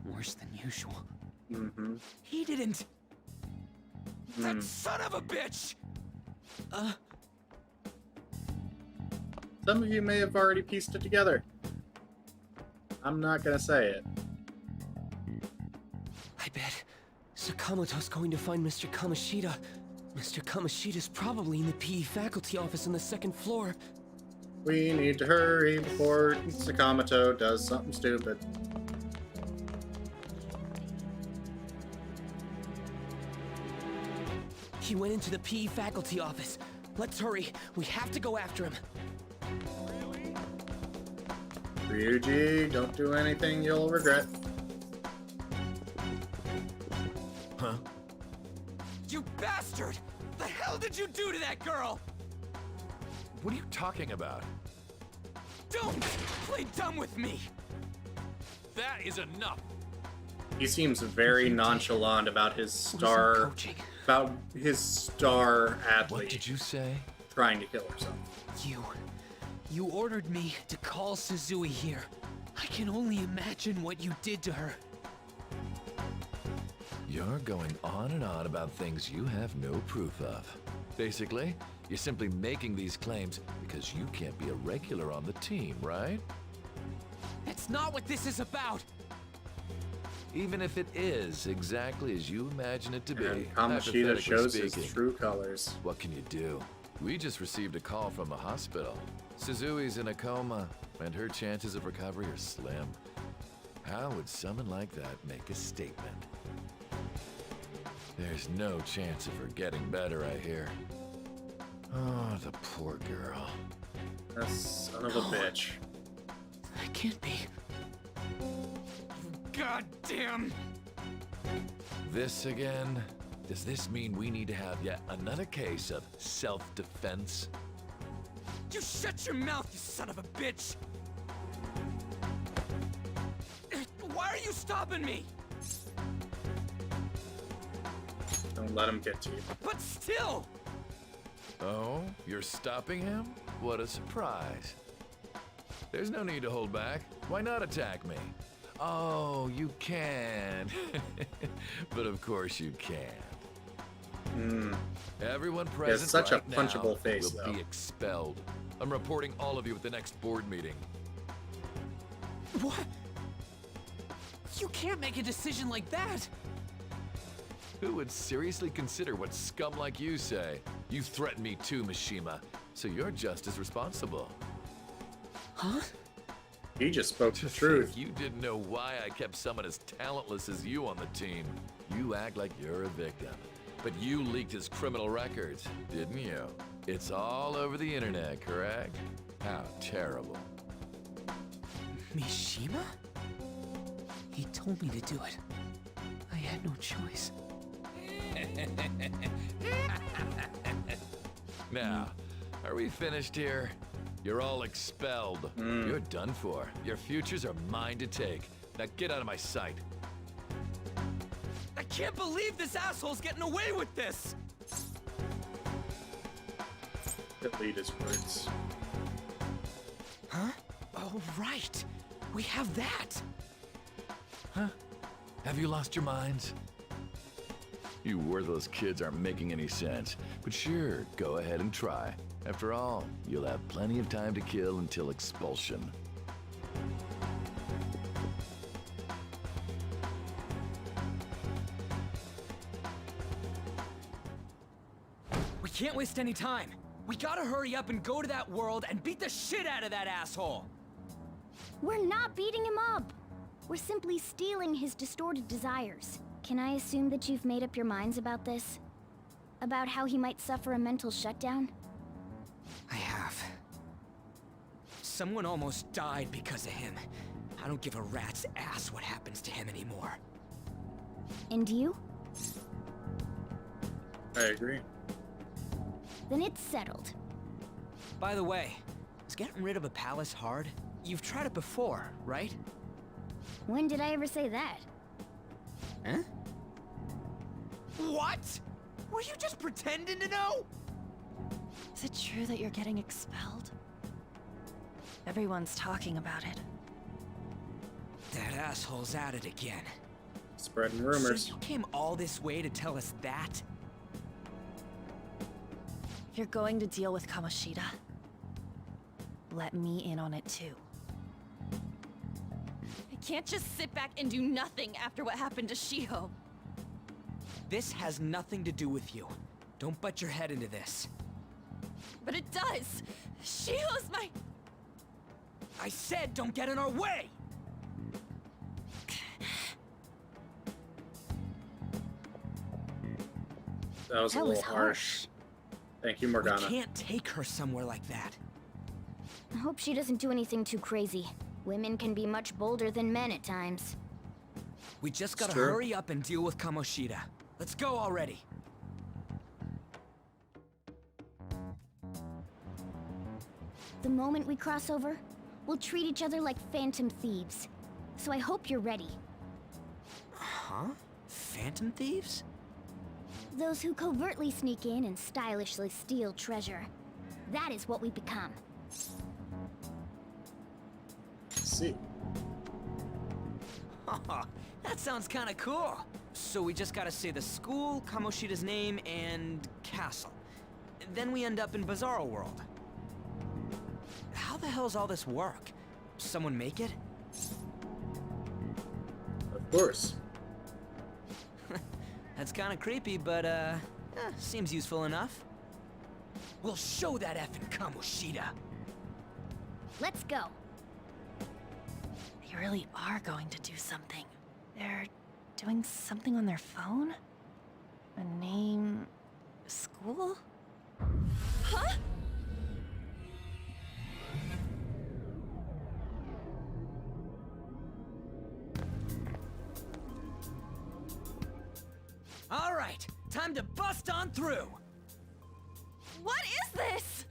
worse than usual. Mm-hmm. He didn't. That son of a bitch! Some of you may have already pieced it together. I'm not gonna say it. I bet Sakamoto's going to find Mr. Kamoshida. Mr. Kamoshida's probably in the PE faculty office on the second floor. We need to hurry before Sakamoto does something stupid. He went into the PE faculty office. Let's hurry. We have to go after him. Ryuji, don't do anything you'll regret. Huh? You bastard! The hell did you do to that girl? What are you talking about? Don't play dumb with me! That is enough! He seems very nonchalant about his star athlete. What did you say? Trying to kill herself. You ordered me to call Suzui here. I can only imagine what you did to her. You're going on and on about things you have no proof of. Basically, you're simply making these claims because you can't be a regular on the team, right? That's not what this is about! Even if it is exactly as you imagine it to be, And Kamoshida hypothetically shows his speaking, true colors. what can you do? We just received a call from the hospital. Suzui's in a coma, and her chances of recovery are slim. How would someone like that make a statement? There's no chance of her getting better, I hear. Oh, the poor girl. That son of a bitch. That can't be. God damn! This again? Does this mean we need to have yet another case of self-defense? You shut your mouth, you son of a bitch! Why are you stopping me? Don't let him get to you. But still! Oh, you're stopping him? What a surprise. There's no need to hold back. Why not attack me? Oh, you can. But of course you can't. Everyone present such a right punchable now face, will though. be expelled. I'm reporting all of you at the next board meeting. What? You can't make a decision like that! Who would seriously consider what scum like you say? You threatened me too, Mishima, so you're just as responsible. Huh? He just spoke the truth. You didn't know why I kept someone as talentless as you on the team. You act like you're a victim. But you leaked his criminal records, didn't you? It's all over the internet, correct? How terrible. Mishima? He told me to do it. I had no choice. Now, are we finished here? You're all expelled. You're done for. Your futures are mine to take. Now get out of my sight. I can't believe this asshole's getting away with this! Delete his words. Huh? Oh, right. We have that. Huh? Have you lost your minds? You worthless kids aren't making any sense. But sure, go ahead and try. After all, you'll have plenty of time to kill until expulsion. We can't waste any time. We gotta hurry up and go to that world and beat the shit out of that asshole. We're not beating him up. We're simply stealing his distorted desires. Can I assume that you've made up your minds about this? About how he might suffer a mental shutdown? I have. Someone almost died because of him. I don't give a rat's ass what happens to him anymore. And you? I agree. Then it's settled. By the way, is getting rid of a palace hard? You've tried it before, right? When did I ever say that? Huh? What? Were you just pretending to know? Is it true that you're getting expelled? Everyone's talking about it. That asshole's at it again. Spreading rumors. So you came all this way to tell us that? If you're going to deal with Kamoshida, let me in on it too. I can't just sit back and do nothing after what happened to Shiho. This has nothing to do with you. Don't butt your head into this. But it does! Shiho's my... I said don't get in our way! That was a little harsh. Thank you, Morgana. We can't take her somewhere like that. I hope she doesn't do anything too crazy. Women can be much bolder than men at times. We just gotta hurry up and deal with Kamoshida. Let's go already. The moment we cross over, we'll treat each other like phantom thieves. So I hope you're ready. Huh? Phantom thieves? Those who covertly sneak in and stylishly steal treasure. That is what we become. See. That sounds kinda cool. So we just gotta say the school, Kamoshida's name, and castle. Then we end up in Bizarro World. How the hell's all this work? Someone make it? Of course. That's kinda creepy, but seems useful enough. We'll show that effing Kamoshida. Let's go. They really are going to do something. They're doing something on their phone? A name... school? Huh? All right, time to bust on through. What is this?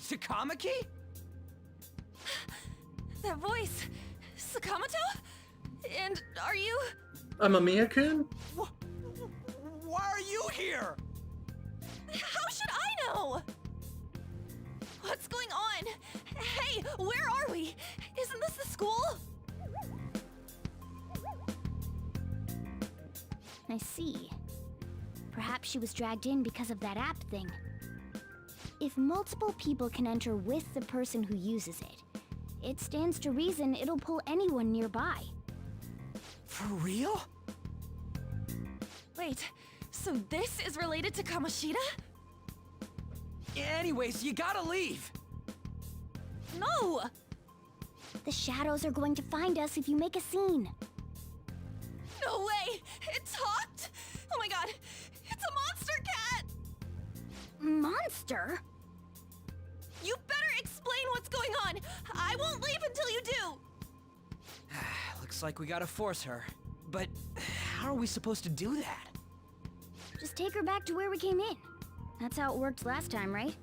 Takamaki? That voice... Sakamoto? And are you... Amamiya-kun? Why are you here? How should I know? What's going on? Hey, where are we? Isn't this the school? I see. Perhaps she was dragged in because of that app thing. If multiple people can enter with the person who uses it, it stands to reason it'll pull anyone nearby. For real? Wait, so this is related to Kamoshida? Anyways, you gotta leave. No! The shadows are going to find us if you make a scene. No way! It talked! Oh my god! It's a monster cat! Monster? You better explain what's going on! I won't leave until you do! Looks like we gotta force her. But how are we supposed to do that? Just take her back to where we came in. That's how it worked last time, right?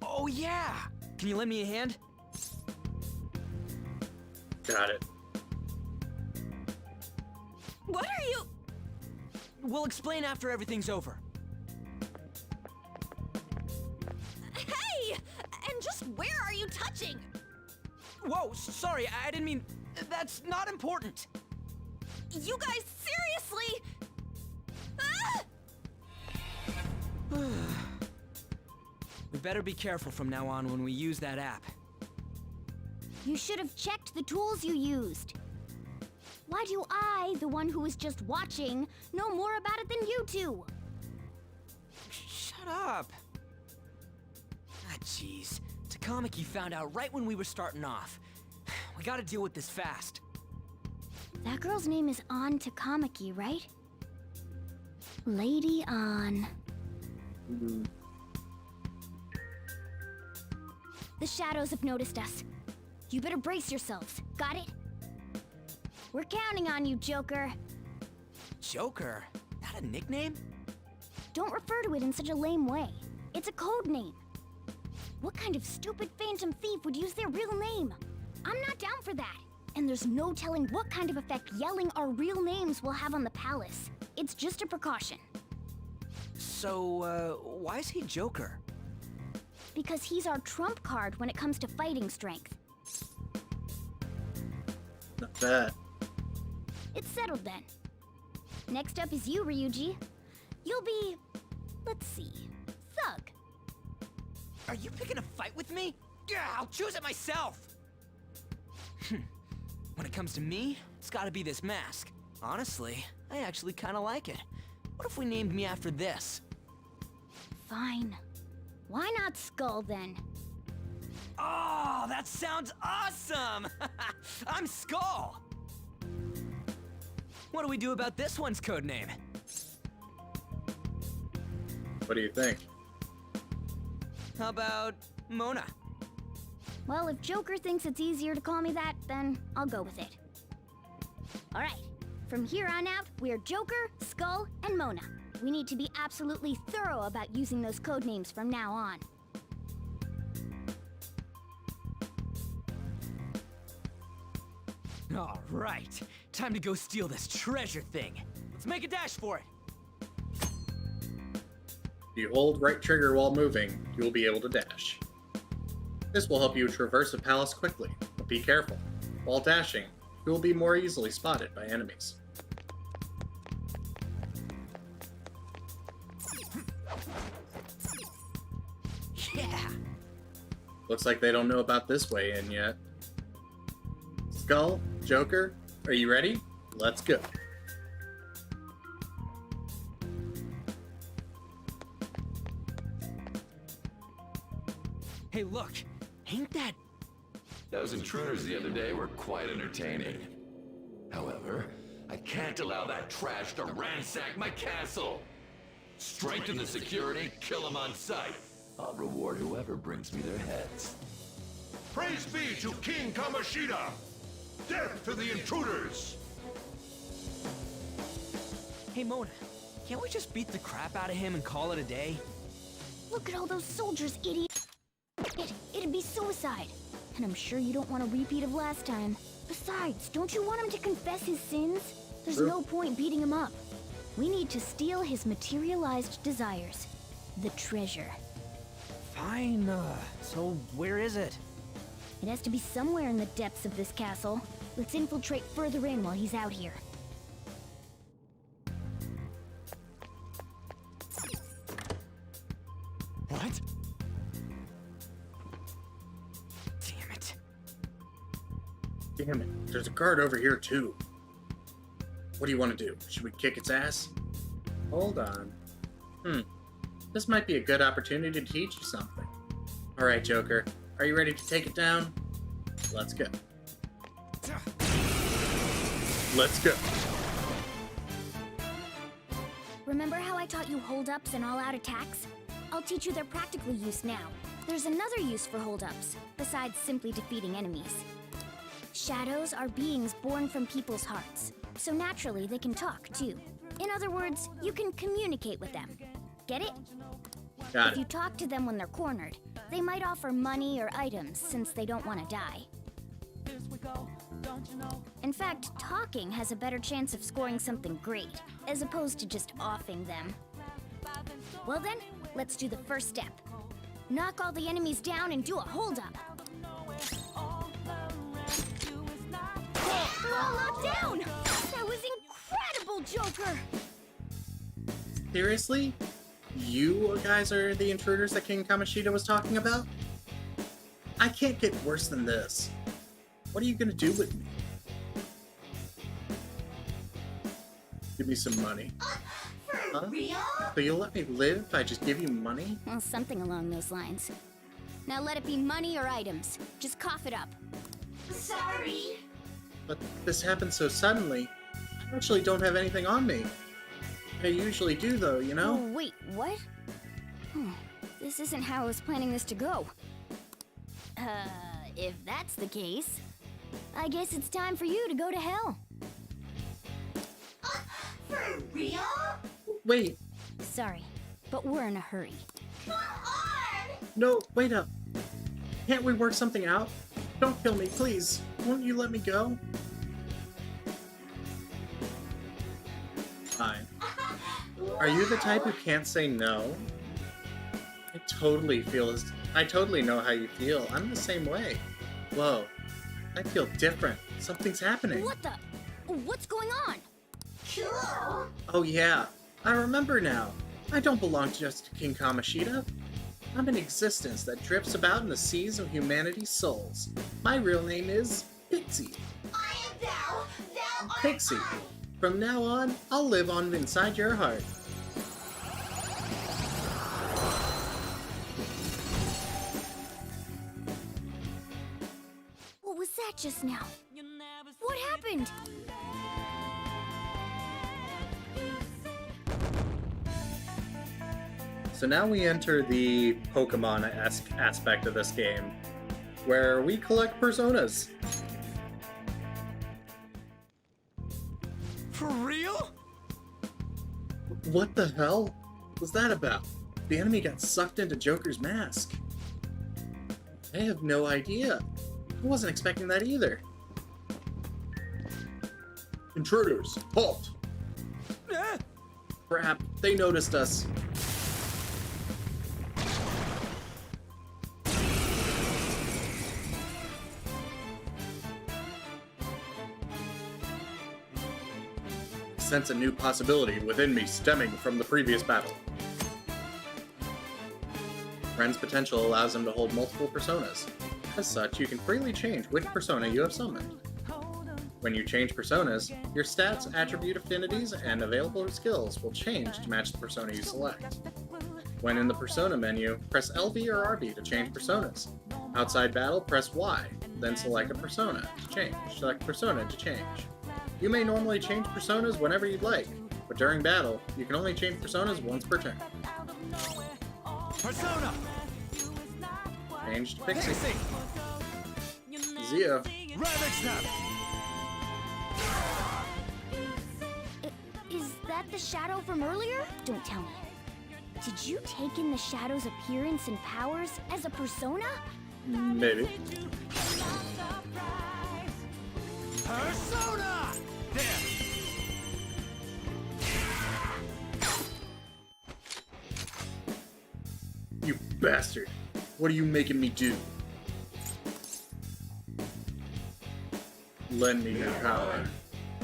Oh yeah! Can you lend me a hand? Got it. What are you... We'll explain after everything's over. Hey! And just where are you touching? Whoa, sorry, I didn't mean... That's not important. You guys, seriously? Ah! We better be careful from now on when we use that app. You should have checked the tools you used. Why do I, the one who was just watching, know more about it than you two? Shut up. Ah, jeez. Takamaki found out right when we were starting off. We gotta deal with this fast. That girl's name is An Takamaki, right? Lady An. The shadows have noticed us. You better brace yourselves. Got it? We're counting on you, Joker. Joker. That a nickname? Don't refer to it in such a lame way. It's a code name. What kind of stupid phantom thief would use their real name? I'm not down for that. And there's no telling what kind of effect yelling our real names will have on the palace. It's just a precaution. So, why is he Joker? Because he's our trump card when it comes to fighting strength. Not bad. It's settled then. Next up is you, Ryuji. You'll be... let's see... Thug. Are you picking a fight with me? Yeah, I'll choose it myself! When it comes to me, it's gotta be this mask. Honestly, I actually kinda like it. What if we named me after this? Fine. Why not Skull then? Oh, that sounds awesome! I'm Skull! What do we do about this one's codename? What do you think? How about Mona? Well, if Joker thinks it's easier to call me that, then I'll go with it. Alright, from here on out, we're Joker, Skull, and Mona. We need to be absolutely thorough about using those codenames from now on. All right, time to go steal this treasure thing. Let's make a dash for it. If you hold right trigger while moving, you will be able to dash. This will help you traverse a palace quickly, but be careful. While dashing, you will be more easily spotted by enemies. Yeah! Looks like they don't know about this way in yet. Skull, Joker, are you ready? Let's go. Hey, look! Ain't that... Those intruders the other day were quite entertaining. However, I can't allow that trash to ransack my castle. Strengthen the security, kill them on sight. I'll reward whoever brings me their heads. Praise be to King Kamoshida! Death to the intruders! Hey, Mona, can't we just beat the crap out of him and call it a day? Look at all those soldiers, idiot! It'd be suicide. And I'm sure you don't want a repeat of last time. Besides, don't you want him to confess his sins? There's no point beating him up. We need to steal his materialized desires. The treasure. Fine, so where is it? It has to be somewhere in the depths of this castle. Let's infiltrate further in while he's out here. What? Damn it. Damn it, there's a guard over here too. What do you want to do? Should we kick its ass? Hold on. This might be a good opportunity to teach you something. Alright, Joker. Are you ready to take it down? Let's go. Let's go. Remember how I taught you hold-ups and all-out attacks? I'll teach you their practical use now. There's another use for hold-ups, besides simply defeating enemies. Shadows are beings born from people's hearts, so naturally they can talk, too. In other words, you can communicate with them. Get it? Got If you talk to them when they're cornered, they might offer money or items since they don't want to die. In fact, talking has a better chance of scoring something great, as opposed to just offing them. Well then, let's do the first step. Knock all the enemies down and do a hold-up. They're all locked down! That was incredible, Joker! Seriously? You guys are the intruders that King Kamoshida was talking about? I can't get worse than this. What are you gonna do with me? Give me some money. For real? So you'll let me live if I just give you money? Well, something along those lines. Now let it be money or items. Just cough it up. Sorry. But this happened so suddenly. I actually don't have anything on me. I usually do though, you know? Oh, wait, what? This isn't how I was planning this to go. If that's the case, I guess it's time for you to go to hell. For real? Wait, Sorry, but we're in a hurry. Come on! no, wait up. Can't we work something out? Don't kill me, please. Won't you let me go? Fine. Are you the type who can't say no? I totally know how you feel. I'm the same way. Whoa. I feel different. Something's happening. What the? What's going on? Cool. Oh yeah. I remember now. I don't belong just to King Kamoshida. I'm an existence that drifts about in the seas of humanity's souls. My real name is Pixie. I am thou Pixie. From now on, I'll live on inside your heart. What was that just now? What happened? So now we enter the Pokemon-esque aspect of this game, where we collect personas. For real? What the hell was that about? The enemy got sucked into Joker's mask. I have no idea. I wasn't expecting that either. Intruders, halt! Crap, they noticed us. Sense a new possibility within me stemming from the previous battle. Ren's potential allows him to hold multiple personas. As such, you can freely change which persona you have summoned. When you change personas, your stats, attribute affinities, and available skills will change to match the persona you select. When in the persona menu, press LB or RB to change personas. Outside battle, press Y, then select a persona to change. Select persona to change. You may normally change personas whenever you'd like, but during battle, you can only change personas once per turn. Persona! Change to Pixie. Zio. Rabbit Snap! Is that the shadow from earlier? Don't tell me. Did you take in the shadow's appearance and powers as a persona? Maybe. Persona! There! You bastard! What are you making me do? Lend me your power.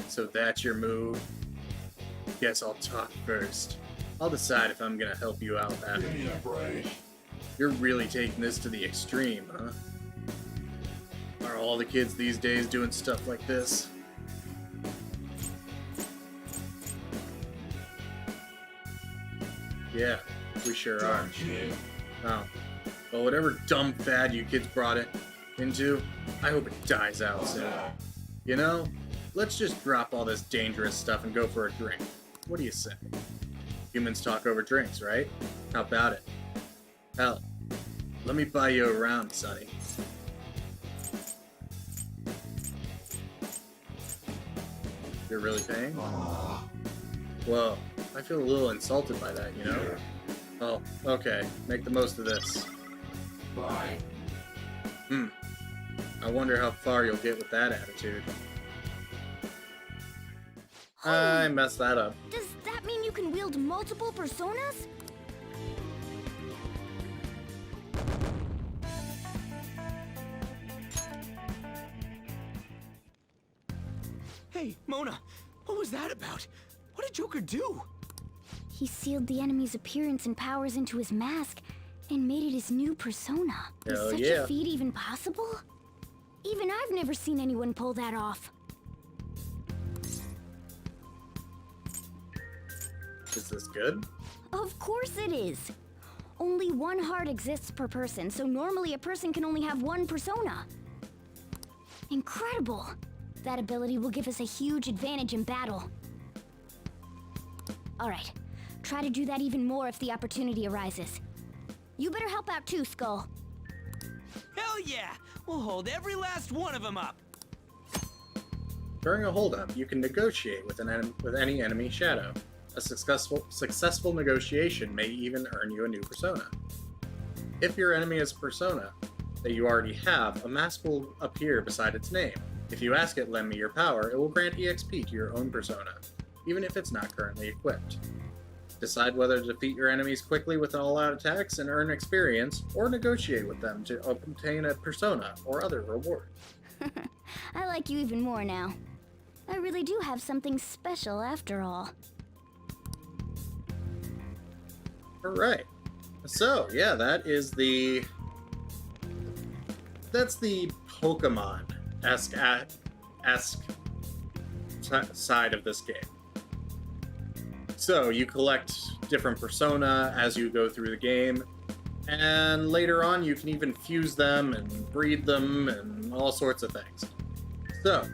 So that's your move? Guess I'll talk first. I'll decide if I'm gonna help you out after. You're really taking this to the extreme, huh? Are all the kids these days doing stuff like this? Yeah, we sure are. Oh. Well, whatever dumb fad you kids brought it into, I hope it dies out soon. You know, let's just drop all this dangerous stuff and go for a drink. What do you say? Humans talk over drinks, right? How about it? Hell, let me buy you around, Sonny. You're really paying? Whoa, I feel a little insulted by that, you know? Oh, okay. Make the most of this. Bye. I wonder how far you'll get with that attitude. I messed that up. Does that mean you can wield multiple personas? Hey, Mona, what was that about? What did Joker do? He sealed the enemy's appearance and powers into his mask and made it his new persona. Hell Is such yeah. a feat even possible? Even I've never seen anyone pull that off. Is this good? Of course it is. Only one heart exists per person, so normally a person can only have one persona. Incredible! That ability will give us a huge advantage in battle. Alright, try to do that even more if the opportunity arises. You better help out too, Skull. Hell yeah! We'll hold every last one of them up! During a holdup, you can negotiate with any enemy shadow. A successful negotiation may even earn you a new persona. If your enemy is a persona that you already have, a mask will appear beside its name. If you ask it, lend me your power, it will grant EXP to your own persona, even if it's not currently equipped. Decide whether to defeat your enemies quickly with all-out attacks and earn experience, or negotiate with them to obtain a persona or other reward. I like you even more now. I really do have something special after all. Alright. So, yeah, that's the Pokemon-esque side of this game. So, you collect different persona as you go through the game, and later on you can even fuse them and breed them and all sorts of things. So,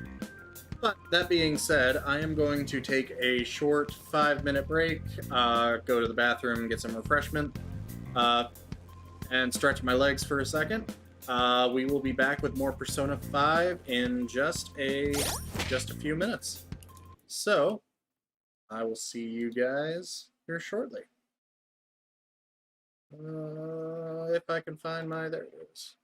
but that being said, I am going to take a short 5-minute break, go to the bathroom, get some refreshment, and stretch my legs for a second. We will be back with more Persona 5 in just a few minutes. So, I will see you guys here shortly. If I can find my... There it is.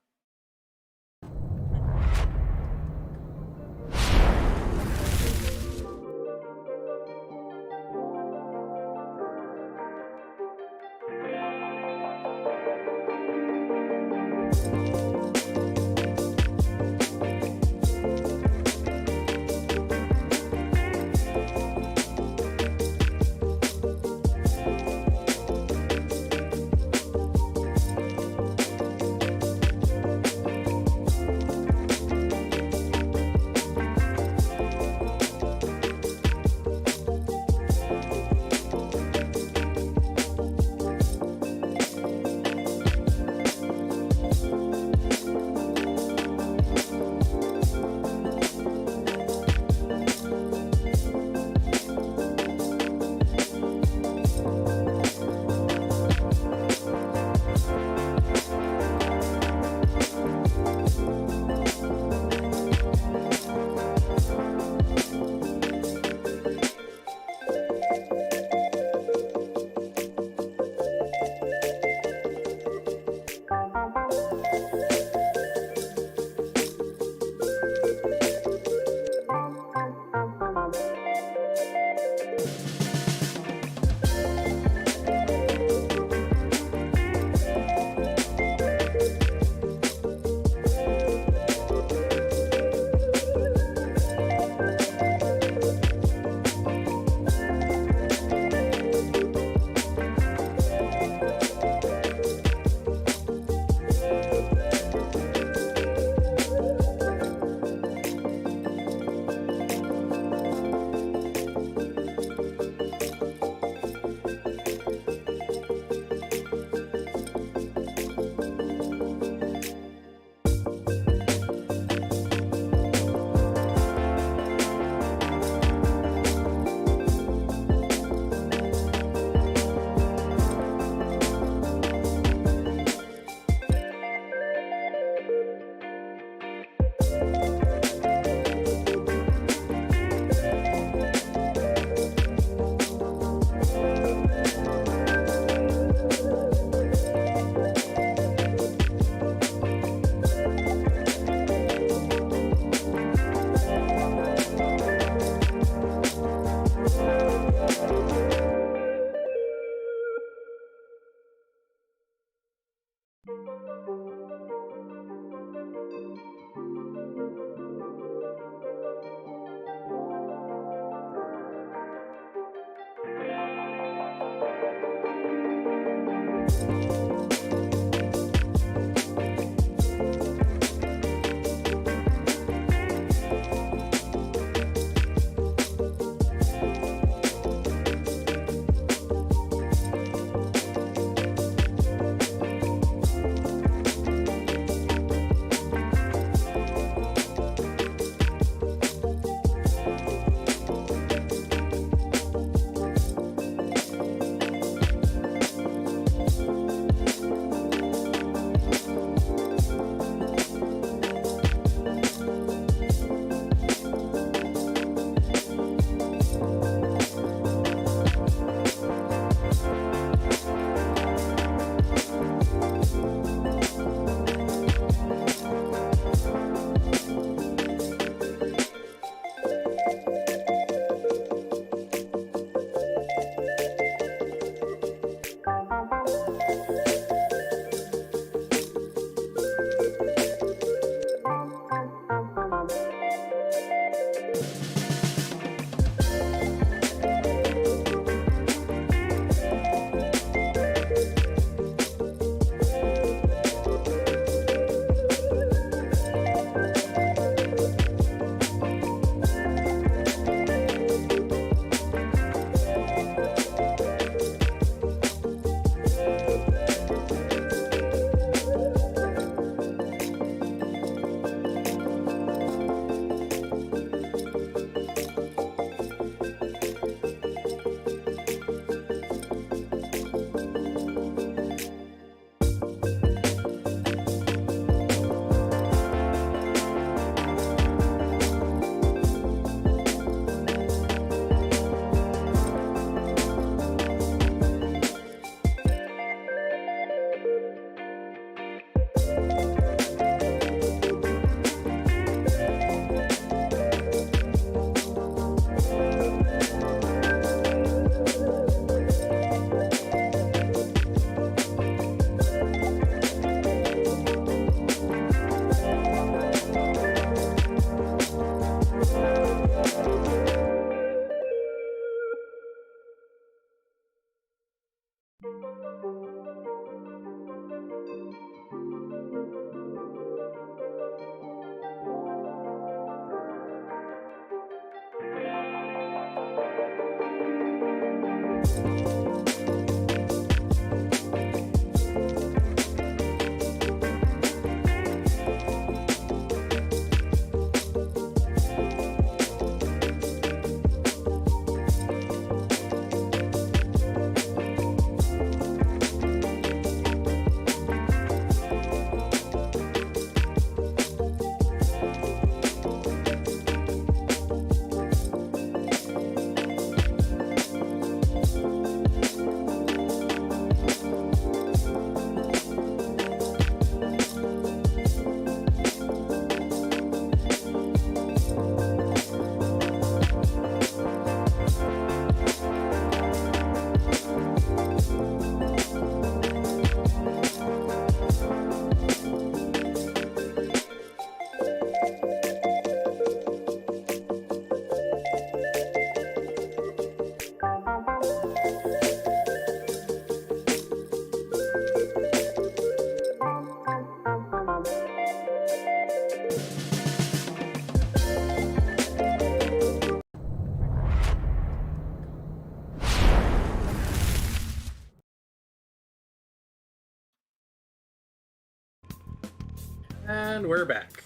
And we're back.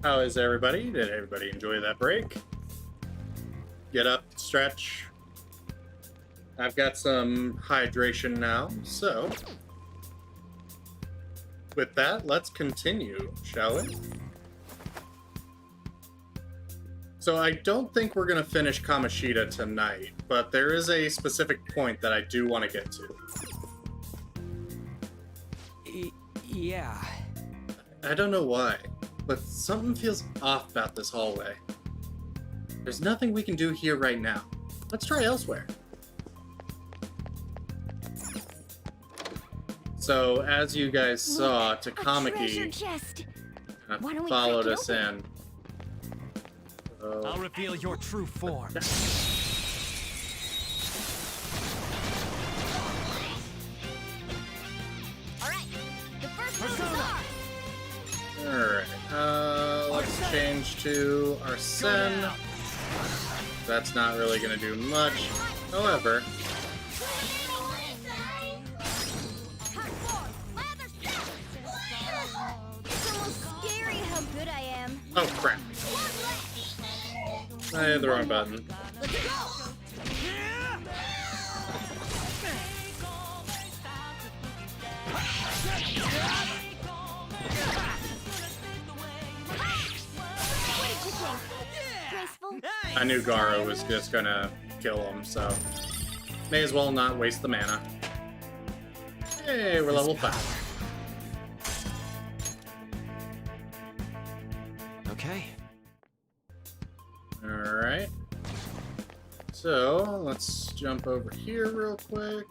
How is everybody? Did everybody enjoy that break? Get up, stretch. I've got some hydration now, so with that, let's continue, shall we? So I don't think we're going to finish Kamoshida tonight, but there is a specific point that I do want to get to. Yeah. I don't know why, but something feels off about this hallway. There's nothing we can do here right now. Let's try elsewhere. So, as you guys saw, Takamaki followed us in. So, I'll reveal your true form. alright, let's change to Arsene. That's not really going to do much. However, It's almost scary how good I am. oh crap. I hit the wrong button. Let's go! I knew Garo was just gonna kill him, so may as well not waste the mana. Hey, we're level 5. Okay. Alright. So, let's jump over here real quick.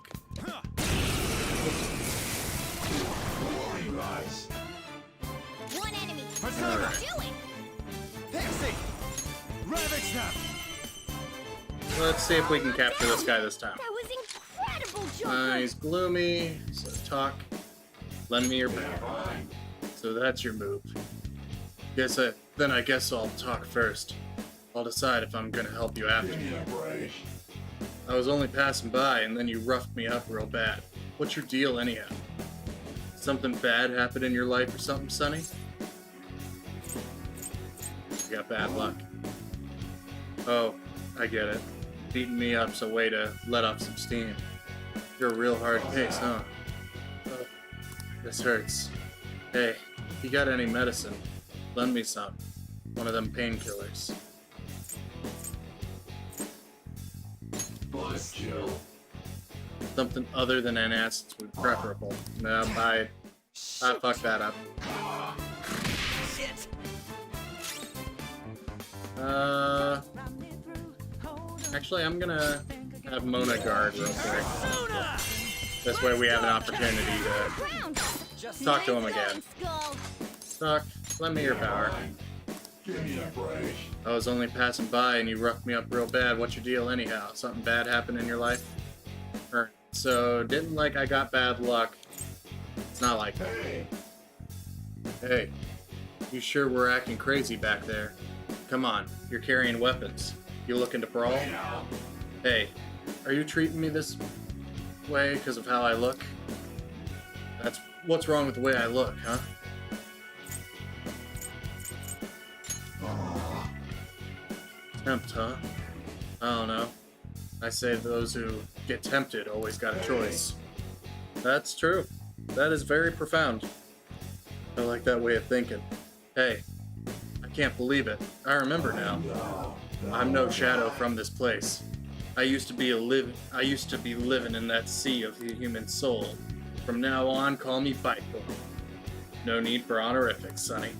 One enemy. Alright. Do it. Pixie! Ravage them! Let's see if we can capture this guy this time. That was incredible, Joker. He's gloomy, so talk. Lend me your power. So that's your move. Then I guess I'll talk first. I'll decide if I'm gonna help you after. I was only passing by and then you roughed me up real bad. What's your deal anyhow? Something bad happened in your life or something, Sonny? You got bad luck. Oh, I get it. Beating me up's a way to let off some steam. You're a real hard case, huh? Oh, this hurts. Hey, if you got any medicine, lend me some. One of them painkillers. Something other than antacids would be preferable. Nope, I fucked that up. Shit! Actually, I'm gonna have Mona guard real quick. This way we have an opportunity to talk to him again. Talk, lend me your power. I was only passing by and you roughed me up real bad. What's your deal anyhow? Something bad happened in your life? So, didn't like I got bad luck. It's not like that. Hey, you sure we're acting crazy back there? Come on, you're carrying weapons. You looking to brawl? Hey, are you treating me this way because of how I look? That's what's wrong with the way I look, huh? Tempt, huh? I don't know. I say those who get tempted always got a choice. That's true. That is very profound. I like that way of thinking. Hey, I can't believe it. I remember now. I'm no shadow from this place. I used to be living in that sea of the human soul. From now on, call me Biteborn. No need for honorifics, Sonny.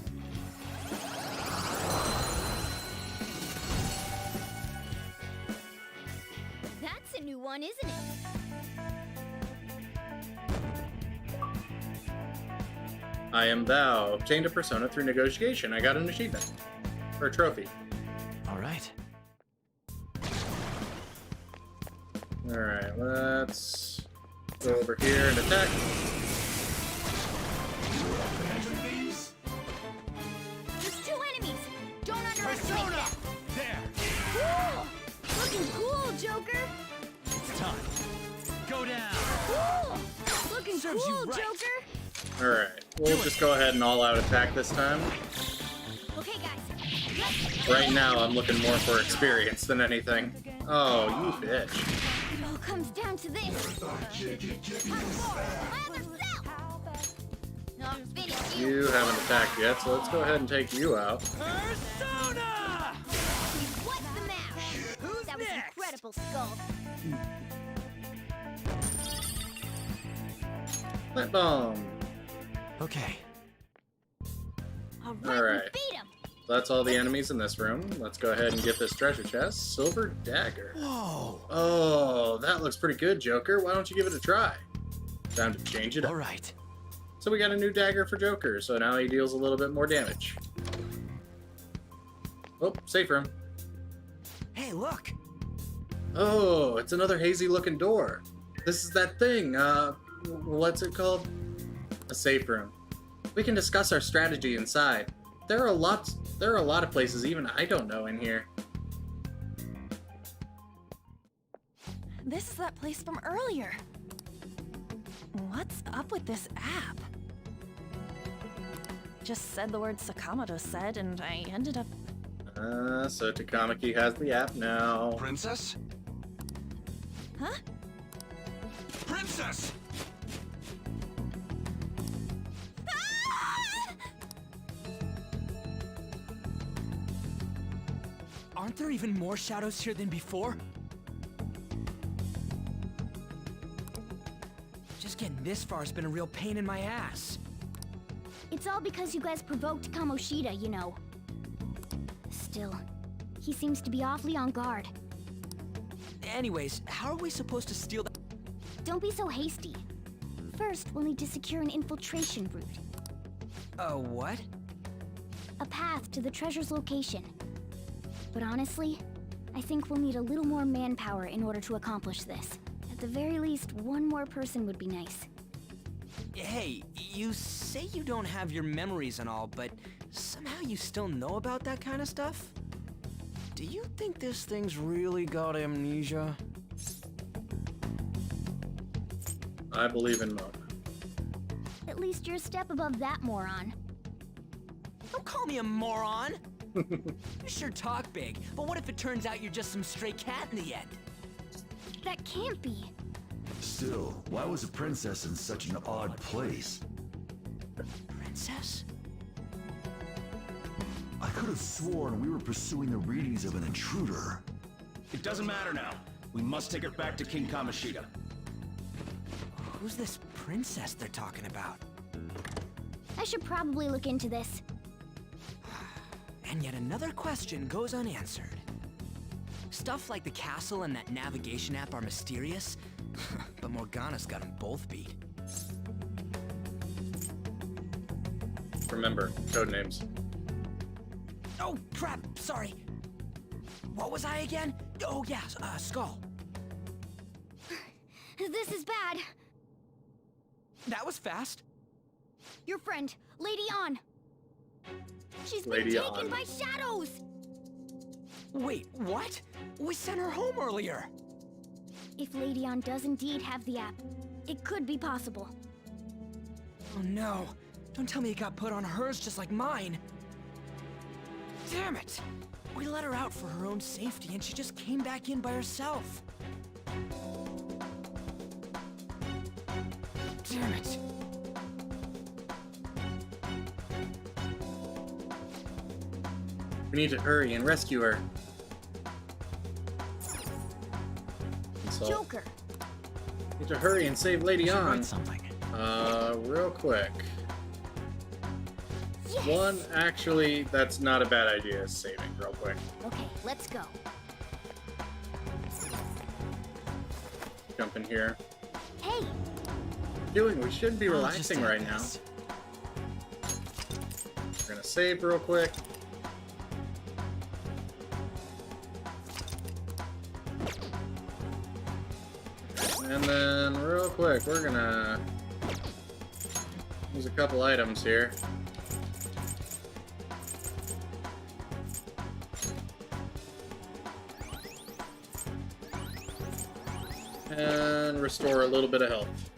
That's a new one, isn't it? I am thou. Obtained a persona through negotiation. I got an achievement. Or a trophy. Alright. Alright, let's go over here and attack. There's 2 enemies. Don't underestimate them. There! Cool. Looking cool, Joker. It's time. Go down! Cool. Looking Serves you cool, right. Joker. Alright. We'll just go ahead and all-out attack this time. Okay, guys. Right now, I'm looking more for experience than anything. Oh, you bitch. It all comes down to this. You haven't attacked yet, so let's go ahead and take you out. Persona! What's the matter? That was incredible, Skull. Plant bomb. Okay. Alright. That's all the enemies in this room. Let's go ahead and get this treasure chest. Silver dagger. Whoa. Oh, that looks pretty good, Joker. Why don't you give it a try? Time to change it up. Alright. So we got a new dagger for Joker, so now he deals a little bit more damage. Oh, safe room. Hey, look! Oh, it's another hazy-looking door. This is that thing, what's it called? A safe room. We can discuss our strategy inside. There are a lot of places even I don't know in here. This is that place from earlier. What's up with this app? Just said the word Sakamoto said, and I ended up... So Takamaki has the app now. Princess? Huh? Princess! Aren't there even more shadows here than before? Just getting this far has been a real pain in my ass. It's all because you guys provoked Kamoshida, you know. Still, he seems to be awfully on guard. Anyways, how are we supposed to steal that? Don't be so hasty. First, we'll need to secure an infiltration route. What? A path to the treasure's location. But honestly, I think we'll need a little more manpower in order to accomplish this. At the very least, one more person would be nice. Hey, you say you don't have your memories and all, but somehow you still know about that kind of stuff? Do you think this thing's really got amnesia? I believe in Mona. At least you're a step above that moron. Don't call me a moron! You sure talk big, but what if it turns out you're just some stray cat in the end? That can't be. Still, why was a princess in such an odd place? Princess? I could have sworn we were pursuing the readings of an intruder. It doesn't matter now. We must take it back to King Kamoshida. Who's this princess they're talking about? I should probably look into this. And yet another question goes unanswered. Stuff like the castle and that navigation app are mysterious, but Morgana's got them both beat. Remember, code names. Oh, crap, sorry. What was I again? Oh, yeah, Skull. This is bad. That was fast. Your friend, Lady An. She's been Lady taken An. by shadows! Wait, what? We sent her home earlier. If Lady An does indeed have the app, it could be possible. Oh no, don't tell me it got put on hers just like mine. Damn it! We let her out for her own safety and she just came back in by herself. Damn it. We need to hurry and rescue her. So, Joker! need to hurry and save Lady An. Write something. Real quick. Yes! One, actually, that's not a bad idea, saving real quick. Okay, let's go. Jump in here. Hey! Doing? We shouldn't be I'll relaxing just add right now. this. We're gonna save real quick. And then, real quick, we're gonna use a couple items here. And restore a little bit of health.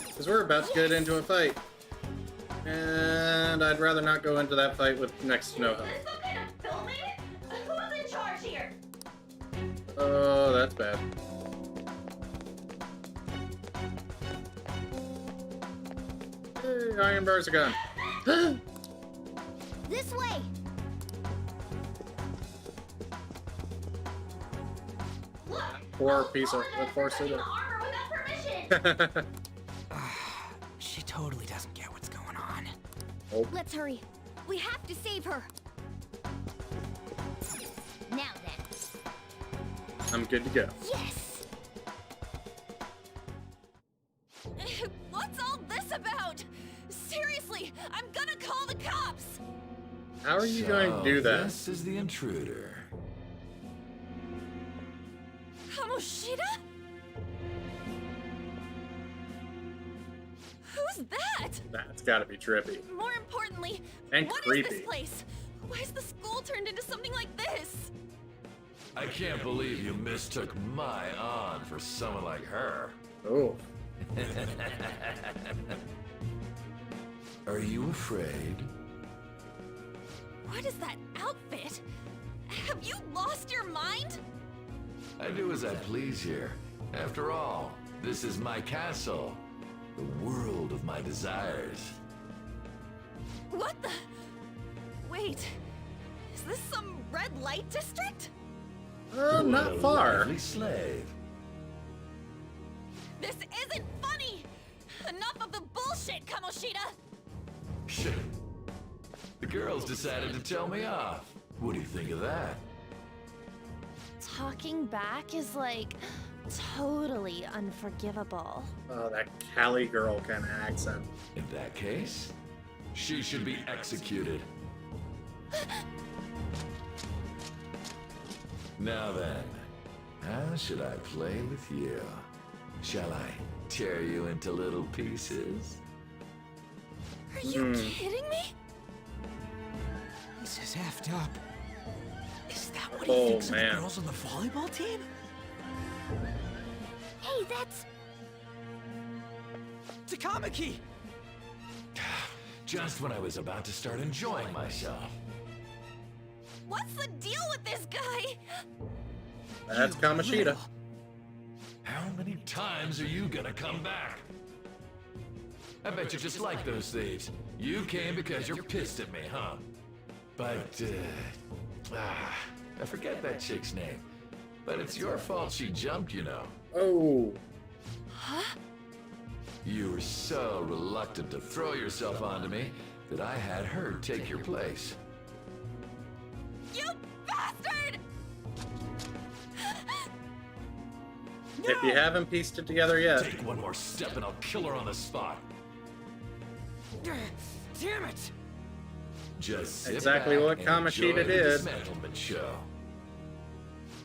Because we're about to get into a fight. And I'd rather not go into that fight with next to no health. Some kind of filming? Who's in charge here? Oh, that's bad. Hey, Iron Bar's a gun. This way! Poor piece of poor suit. She totally doesn't get what's going on. Oh. Let's hurry. We have to save her. Now then. I'm good to go. Yes! What's all this about? Seriously, I'm gonna call the cops! How are you going to do that? This is the intruder. Kamoshida? Who's that? That's gotta be trippy. More importantly, And what creepy. is this place? Why is the school turned into something like this? I can't believe you mistook my aunt for someone like her. Oh. Are you afraid? What is that outfit? Have you lost your mind? I do as I please here. After all, this is my castle. The world of my desires. What the? Wait, is this some red light district? Not far. Lovely slave. This isn't funny! Enough of the bullshit, Kamoshida! Shit. The girls decided to tell me off. What do you think of that? Talking back is like totally unforgivable. Oh, that Cali girl kind of accent. In that case, she should be executed. Now then, how should I play with you? Shall I tear you into little pieces? Are you kidding me? This is effed up. Is that what he Oh, thinks of man. the girls on the volleyball team? Hey, that's... Takamaki! Just when I was about to start enjoying myself. What's the deal with this guy? That's Kamoshida. How many times are you gonna come back? I bet you just like those thieves. You came because you're pissed at me, huh? But, I forget that chick's name. But it's your fault she jumped, you know. Oh. Huh? You were so reluctant to throw yourself onto me that I had her take your place. You bastard! If you haven't pieced it together yet. Take one more step and I'll kill her on the spot. Damn it! Just sit Exactly back what and Kamoshida enjoy the did. dismantlement show.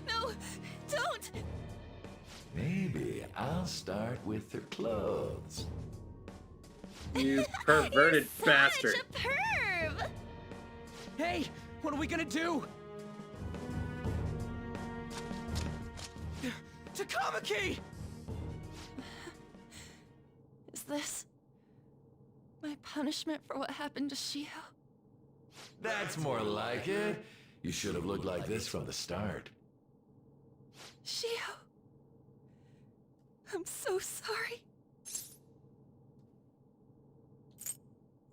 No, don't! Maybe I'll start with her clothes. You perverted You're bastard. such a perv! Hey, what are we gonna do? Takamaki! Is this my punishment for what happened to Shio? That's more like it. You should have looked like this from the start. Shio, I'm so sorry.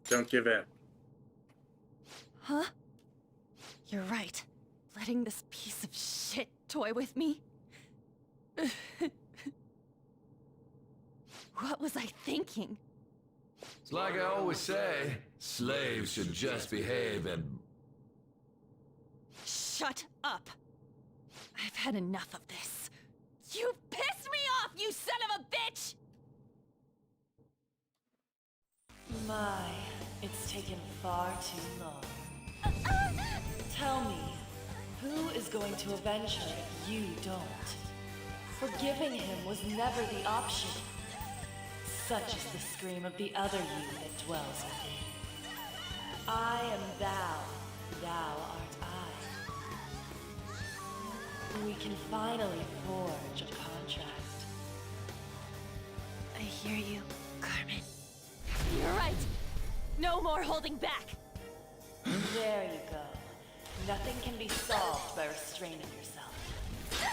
Don't give in. Huh? You're right. Letting this piece of shit toy with me? What was I thinking? It's like I always say, slaves should just behave and... Shut up! I've had enough of this. You pissed me off, you son of a bitch! My, it's taken far too long. Tell me, who is going to avenge her if you don't? Forgiving him was never the option. Such is the scream of the other you that dwells within. I am thou, thou art I. We can finally forge a contract. I hear you, Carmen. You're right. No more holding back. There you go. Nothing can be solved by restraining yourself.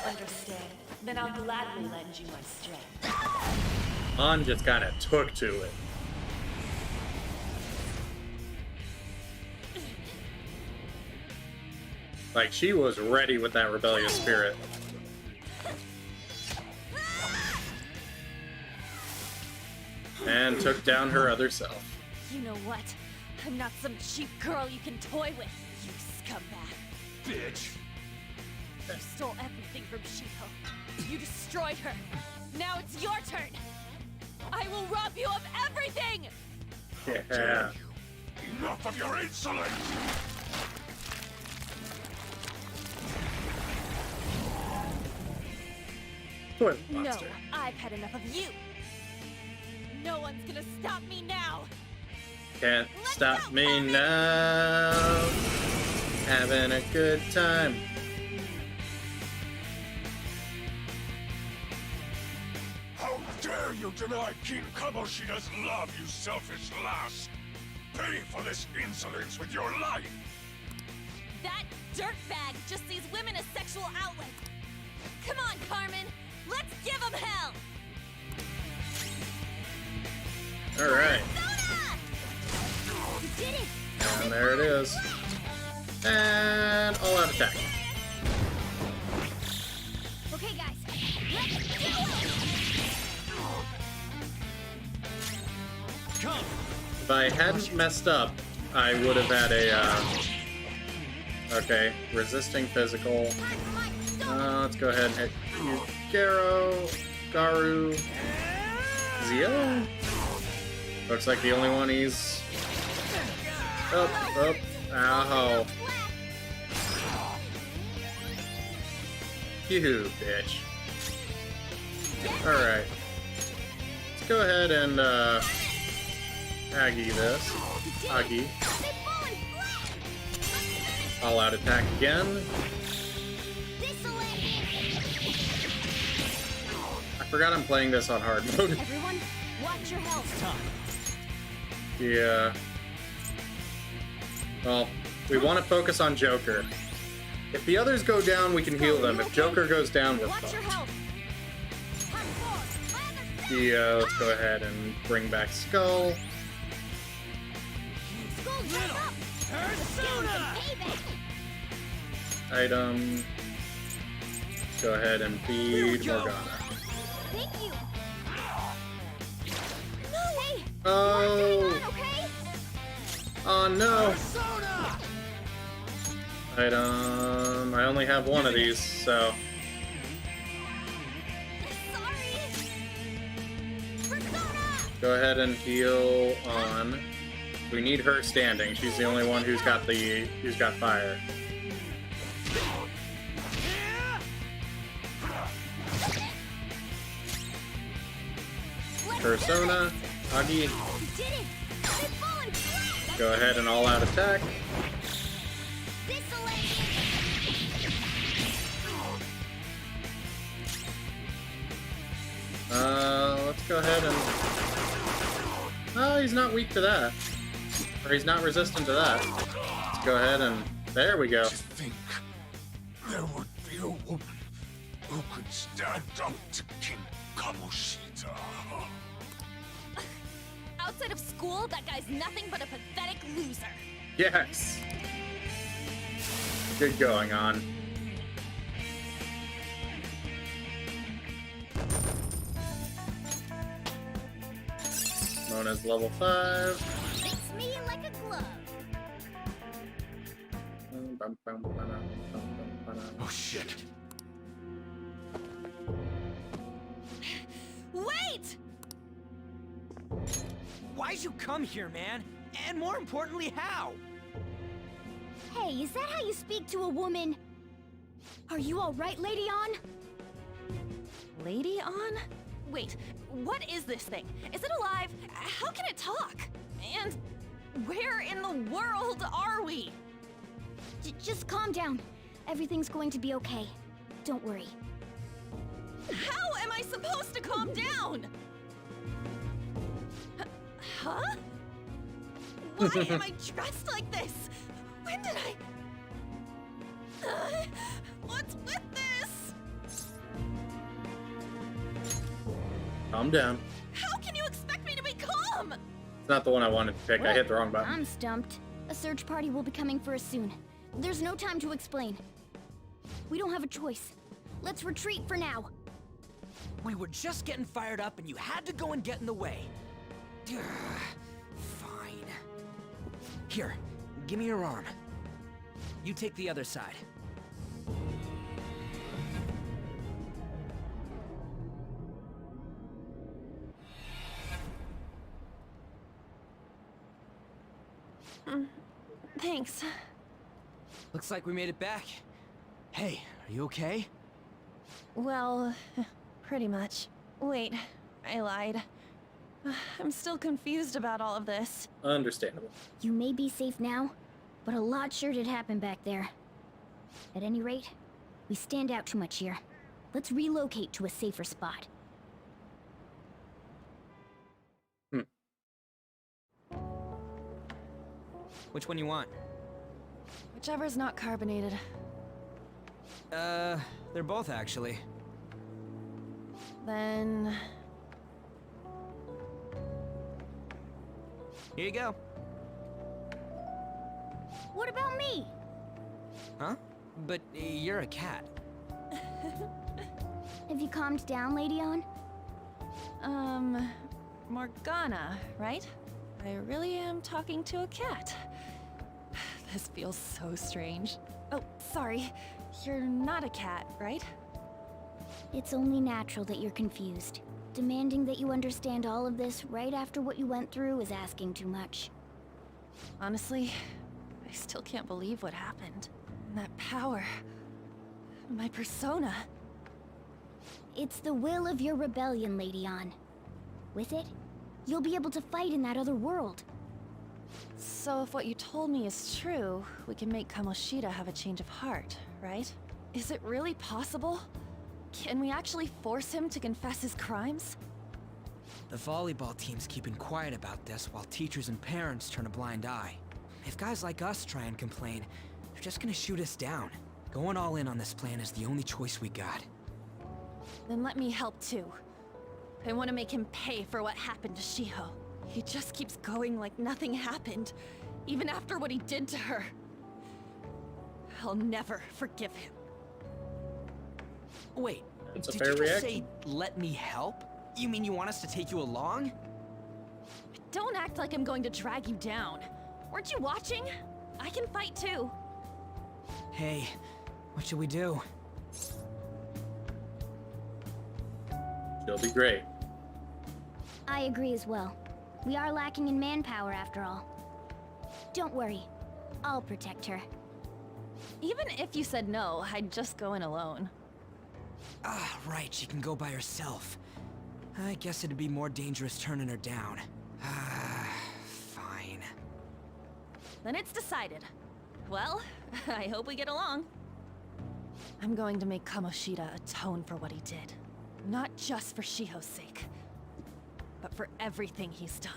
Understand? Then I'll gladly lend you my strength. An just kind of took to it. Like, she was ready with that rebellious spirit. And took down her other self. You know what? I'm not some cheap girl you can toy with, you scumbag. Bitch! You stole everything from Shiho. You destroyed her. Now it's your turn. I will rob you of everything! Yeah. Enough of your insolence! What No, monster? I've had enough of you. No one's gonna stop me now. Can't stop me now. Having a good time. How dare you deny King Kamoshida's love, you selfish lass! Pay for this insolence with your life! That dirtbag just sees women as sexual outlets. Come on, Carmen. Let's give him hell. Alright. You did it. And there it is. And all out attack. Okay, guys, let's do it! Come. If I hadn't messed up, I would have had a, okay, resisting physical. Let's go ahead and hit Garu, Zio. Looks like the only one he's... Up, ow. You bitch. Alright. Let's go ahead and, Aggie this. Aggie. All out attack again. I forgot I'm playing this on hard mode. Everyone, watch your health. Yeah. Well, we want to focus on Joker. If the others go down, we can heal them. If Joker goes down, we're fucked. Yeah, let's go ahead and bring back Skull. Item. Go ahead and feed Morgana. Thank you. Hey, Oh! okay? Oh no! Item. I only have one of these, so. Go ahead and heal on. We need her standing. She's the only one who's got fire. Persona, Agi. Go ahead and all out attack. Let's go ahead and... Oh, he's not weak to that. Or he's not resistant to that. Let's go ahead and... There we go. To think there would be a woman who could stand up to King Kamoshida. Outside of school, that guy's nothing but a pathetic loser. Yes! Good going on. Mona's level 5. Fits me like a glove. Oh shit. Wait! Why'd you come here, man? And more importantly, how? Hey, is that how you speak to a woman? Are you alright, Lady On? Lady On? Wait, what is this thing? Is it alive? How can it talk? And where in the world are we? Just calm down. Everything's going to be okay. Don't worry. How am I supposed to calm down? Huh? Why am I dressed like this? When did I... what's with this? Calm down. How can you expect me to be calm? It's not the one I wanted to pick. I hit the wrong button. I'm stumped. A search party will be coming for us soon. There's no time to explain. We don't have a choice. Let's retreat for now. We were just getting fired up and you had to go and get in the way. Fine. Here, give me your arm. You take the other side. Thanks. Looks like we made it back. Hey, are you okay? Well, pretty much. Wait, I lied. I'm still confused about all of this. Understandable. You may be safe now, but a lot sure did happen back there. At any rate, we stand out too much here. Let's relocate to a safer spot. Which one you want? Whichever's not carbonated. They're both actually. Then... Here you go. What about me? Huh? But you're a cat. Have you calmed down, Lady On? Morgana, right? I really am talking to a cat. This feels so strange. Oh, sorry. You're not a cat, right? It's only natural that you're confused. Demanding that you understand all of this right after what you went through is asking too much. Honestly, I still can't believe what happened. That power. My persona. It's the will of your rebellion, Lady On. With it, you'll be able to fight in that other world. So if what you told me is true, we can make Kamoshida have a change of heart, right? Is it really possible? Can we actually force him to confess his crimes? The volleyball team's keeping quiet about this while teachers and parents turn a blind eye. If guys like us try and complain, they're just gonna shoot us down. Going all in on this plan is the only choice we got. Then let me help too. I want to make him pay for what happened to Shiho. He just keeps going like nothing happened, even after what he did to her. I'll never forgive him. Wait, That's a did fair you just reaction. say, let me help? You mean you want us to take you along? Don't act like I'm going to drag you down. Weren't you watching? I can fight too. Hey, what should we do? She'll be great. I agree as well. We are lacking in manpower after all. Don't worry. I'll protect her. Even if you said no, I'd just go in alone. Ah, right, she can go by herself. I guess it'd be more dangerous turning her down. Ah, fine. Then it's decided. Well, I hope we get along. I'm going to make Kamoshida atone for what he did. Not just for Shiho's sake, but for everything he's done.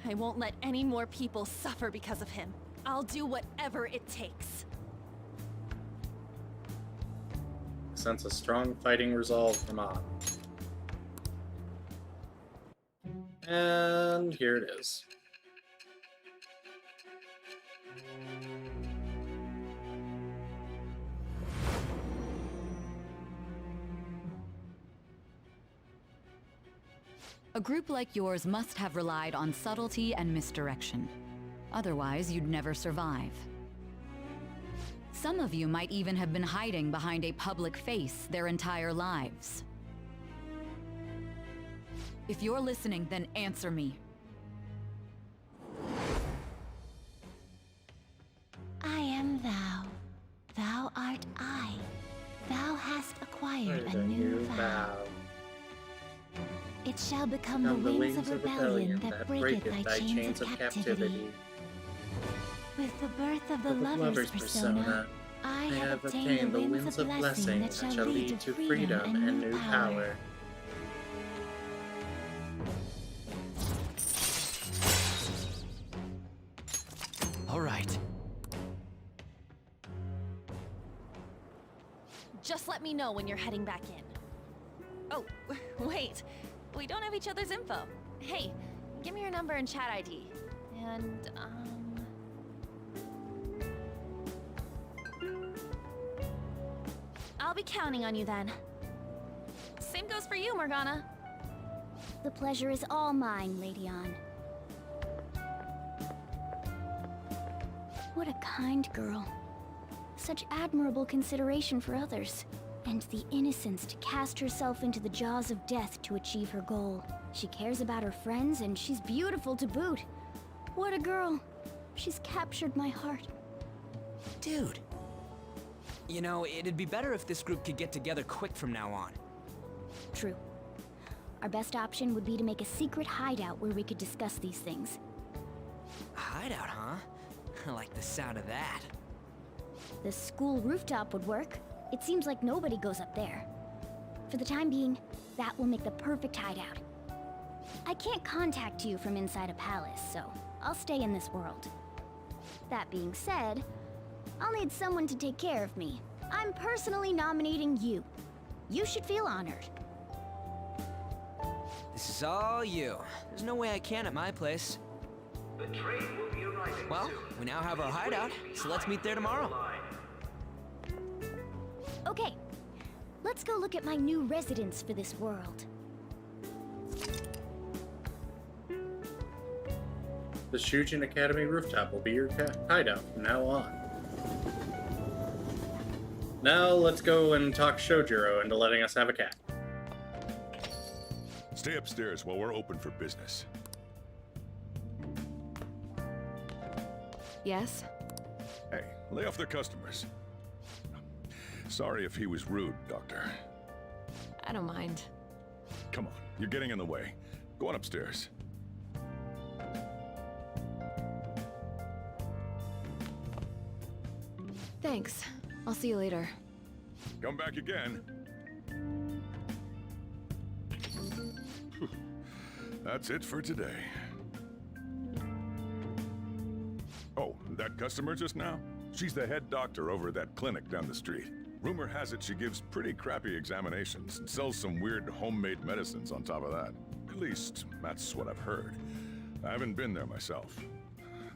I won't let any more people suffer because of him. I'll do whatever it takes. Sense a strong fighting resolve from On. And here it is. A group like yours must have relied on subtlety and misdirection. Otherwise, you'd never survive. Some of you might even have been hiding behind a public face their entire lives. If you're listening, then answer me. I am thou. Thou art I. Thou hast acquired a new vow. It shall become the wings of rebellion that breaketh thy chains of captivity. With the birth of the lover's persona, I have obtained the winds of blessing that shall lead to freedom and new power. Just let me know when you're heading back in. Oh, wait. We don't have each other's info. Hey, give me your number and chat ID. And, I'll be counting on you then. Same goes for you, Morgana. The pleasure is all mine, Lady Ann. What a kind girl. Such admirable consideration for others. And the innocence to cast herself into the jaws of death to achieve her goal. She cares about her friends, and she's beautiful to boot. What a girl. She's captured my heart. Dude. You know, it'd be better if this group could get together quick from now on. True. Our best option would be to make a secret hideout where we could discuss these things. A hideout, huh? I like the sound of that. The school rooftop would work. It seems like nobody goes up there. For the time being, that will make the perfect hideout. I can't contact you from inside a palace, so I'll stay in this world. That being said, I'll need someone to take care of me. I'm personally nominating you. You should feel honored. This is all you. There's no way I can at my place. The train will be arriving Well, soon. we now have our hideout, so let's meet there tomorrow. Okay, let's go look at my new residence for this world. The Shujin Academy rooftop will be your hideout from now on. Now let's go and talk Shojiro into letting us have a cat. Stay upstairs while we're open for business. Yes? Hey, lay off their customers. Sorry if he was rude, Doctor. I don't mind. Come on, you're getting in the way. Go on upstairs. Thanks. I'll see you later. Come back again. That's it for today. Oh, that customer just now? She's the head doctor over at that clinic down the street. Rumor has it she gives pretty crappy examinations and sells some weird homemade medicines on top of that. At least, that's what I've heard. I haven't been there myself.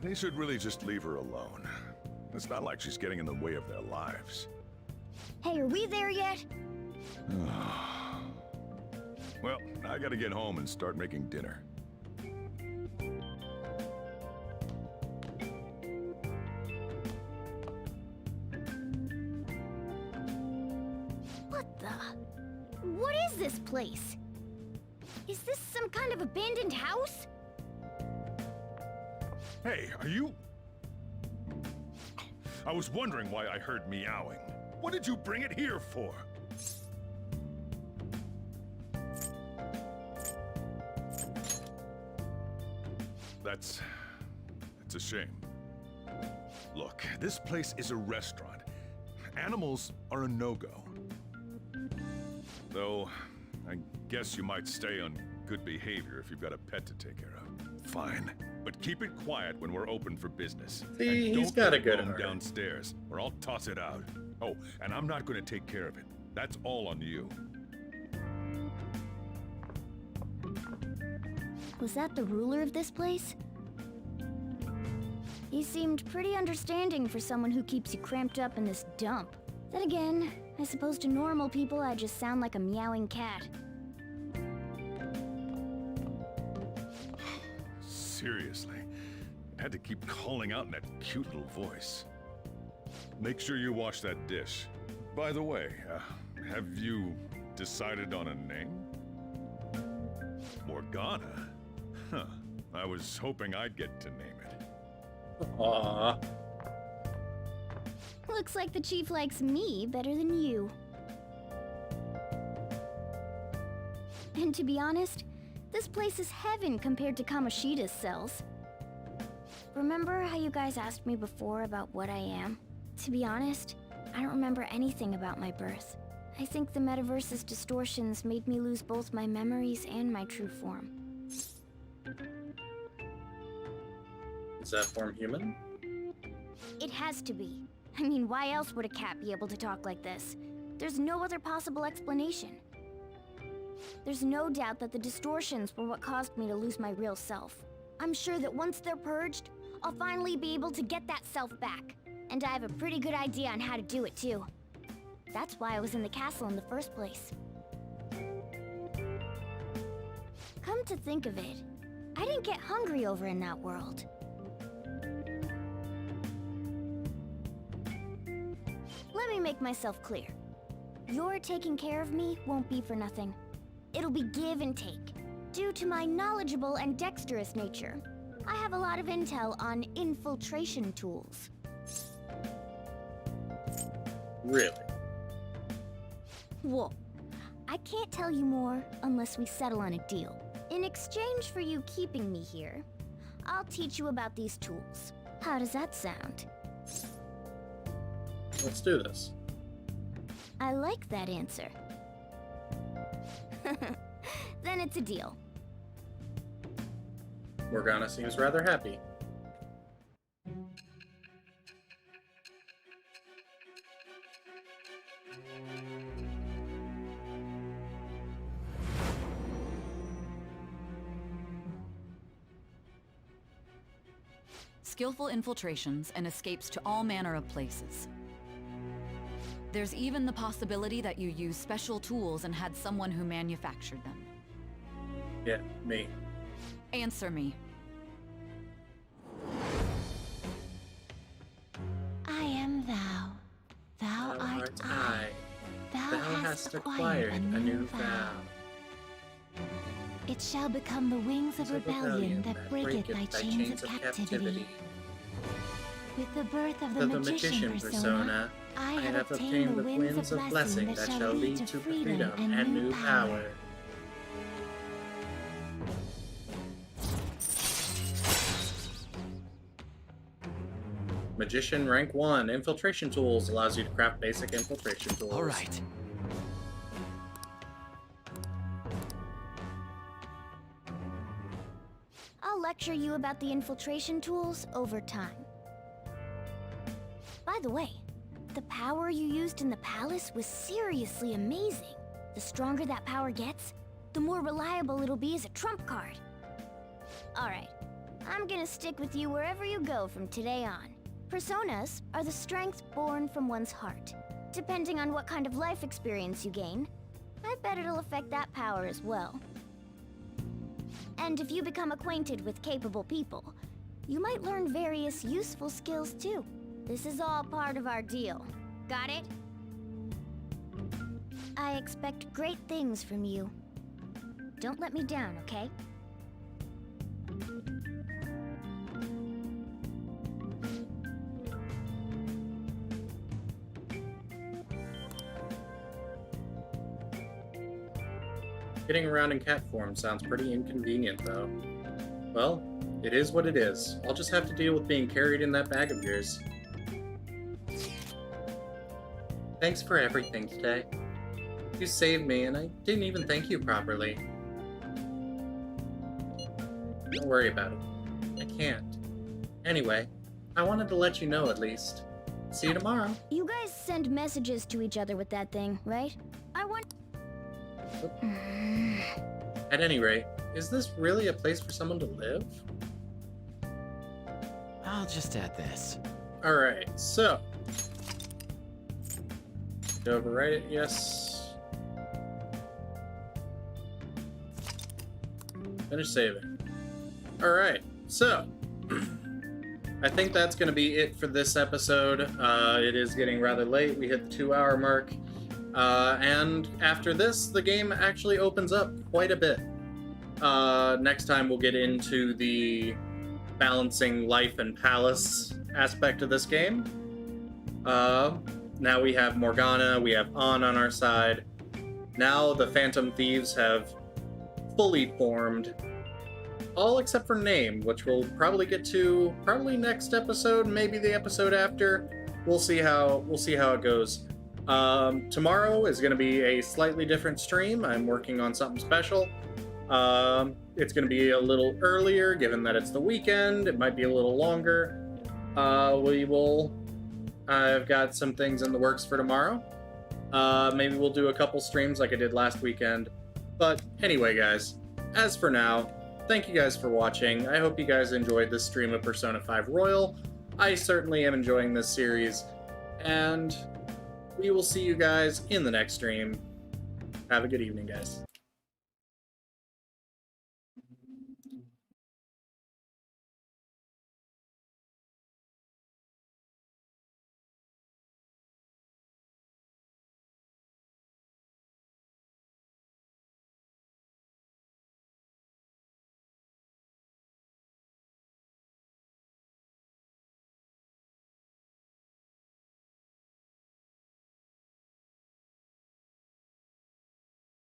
They should really just leave her alone. It's not like she's getting in the way of their lives. Hey, are we there yet? Well, I gotta get home and start making dinner. What the? What is this place? Is this some kind of abandoned house? Hey, are you... I was wondering why I heard meowing. What did you bring it here for? That's a shame. Look, this place is a restaurant. Animals are a no-go. Though, I guess you might stay on good behavior if you've got a pet to take care of. Fine. But keep it quiet when we're open for business. See, and he's don't got a let good roam heart. downstairs, or I'll toss it out. Oh, and I'm not going to take care of it. That's all on you. Was that the ruler of this place? He seemed pretty understanding for someone who keeps you cramped up in this dump. Then again, I suppose to normal people I just sound like a meowing cat. Seriously, I had to keep calling out in that cute little voice. Make sure you wash that dish. By the way, have you decided on a name? Morgana? Huh. I was hoping I'd get to name it. Aww. Looks like the chief likes me better than you. And to be honest, this place is heaven compared to Kamoshida's cells. Remember how you guys asked me before about what I am? To be honest, I don't remember anything about my birth. I think the metaverse's distortions made me lose both my memories and my true form. Is that form human? It has to be. I mean, why else would a cat be able to talk like this? There's no other possible explanation. There's no doubt that the distortions were what caused me to lose my real self. I'm sure that once they're purged, I'll finally be able to get that self back. And I have a pretty good idea on how to do it too. That's why I was in the castle in the first place. Come to think of it, I didn't get hungry over in that world. Let me make myself clear. Your taking care of me won't be for nothing. It'll be give and take. Due to my knowledgeable and dexterous nature, I have a lot of intel on infiltration tools. Really? Whoa. I can't tell you more unless we settle on a deal. In exchange for you keeping me here, I'll teach you about these tools. How does that sound? Let's do this. I like that answer. Then it's a deal. Morgana seems rather happy. Skillful infiltrations and escapes to all manner of places. There's even the possibility that you used special tools and had someone who manufactured them. Yeah, me. Answer me. I am thou. Thou art I. Thou hast acquired a new vow. It shall become the wings of rebellion that breaketh thy chains of captivity. With the birth of the magician persona, I have obtained the winds of blessing that shall lead to freedom and new power. Magician rank 1. Infiltration tools allows you to craft basic infiltration tools. All right. I'll lecture you about the infiltration tools over time. By the way, the power you used in the palace was seriously amazing. The stronger that power gets, the more reliable it'll be as a trump card. Alright, I'm gonna stick with you wherever you go from today on. Personas are the strength born from one's heart. Depending on what kind of life experience you gain, I bet it'll affect that power as well. And if you become acquainted with capable people, you might learn various useful skills too. This is all part of our deal. Got it? I expect great things from you. Don't let me down, okay? Getting around in cat form sounds pretty inconvenient, though. Well, it is what it is. I'll just have to deal with being carried in that bag of yours. Thanks for everything today. You saved me, and I didn't even thank you properly. Don't worry about it. I can't. Anyway, I wanted to let you know at least. See you tomorrow. You guys send messages to each other with that thing, right? I want... At any rate, is this really a place for someone to live? I'll just add this. Alright, so... Overwrite it, yes. Finish saving. Alright, so... I think that's going to be it for this episode. It is getting rather late. We hit the 2-hour mark. And after this, the game actually opens up quite a bit. Next time we'll get into the balancing life and palace aspect of this game. Now we have Morgana, we have on our side. Now the Phantom Thieves have fully formed. All except for name, which we'll probably get to next episode, maybe the episode after. We'll see how it goes. Tomorrow is going to be a slightly different stream. I'm working on something special. It's going to be a little earlier, given that it's the weekend. It might be a little longer. I've got some things in the works for tomorrow. Maybe we'll do a couple streams like I did last weekend. But anyway, guys, as for now, thank you guys for watching. I hope you guys enjoyed this stream of Persona 5 Royal. I certainly am enjoying this series, and we will see you guys in the next stream. Have a good evening, guys.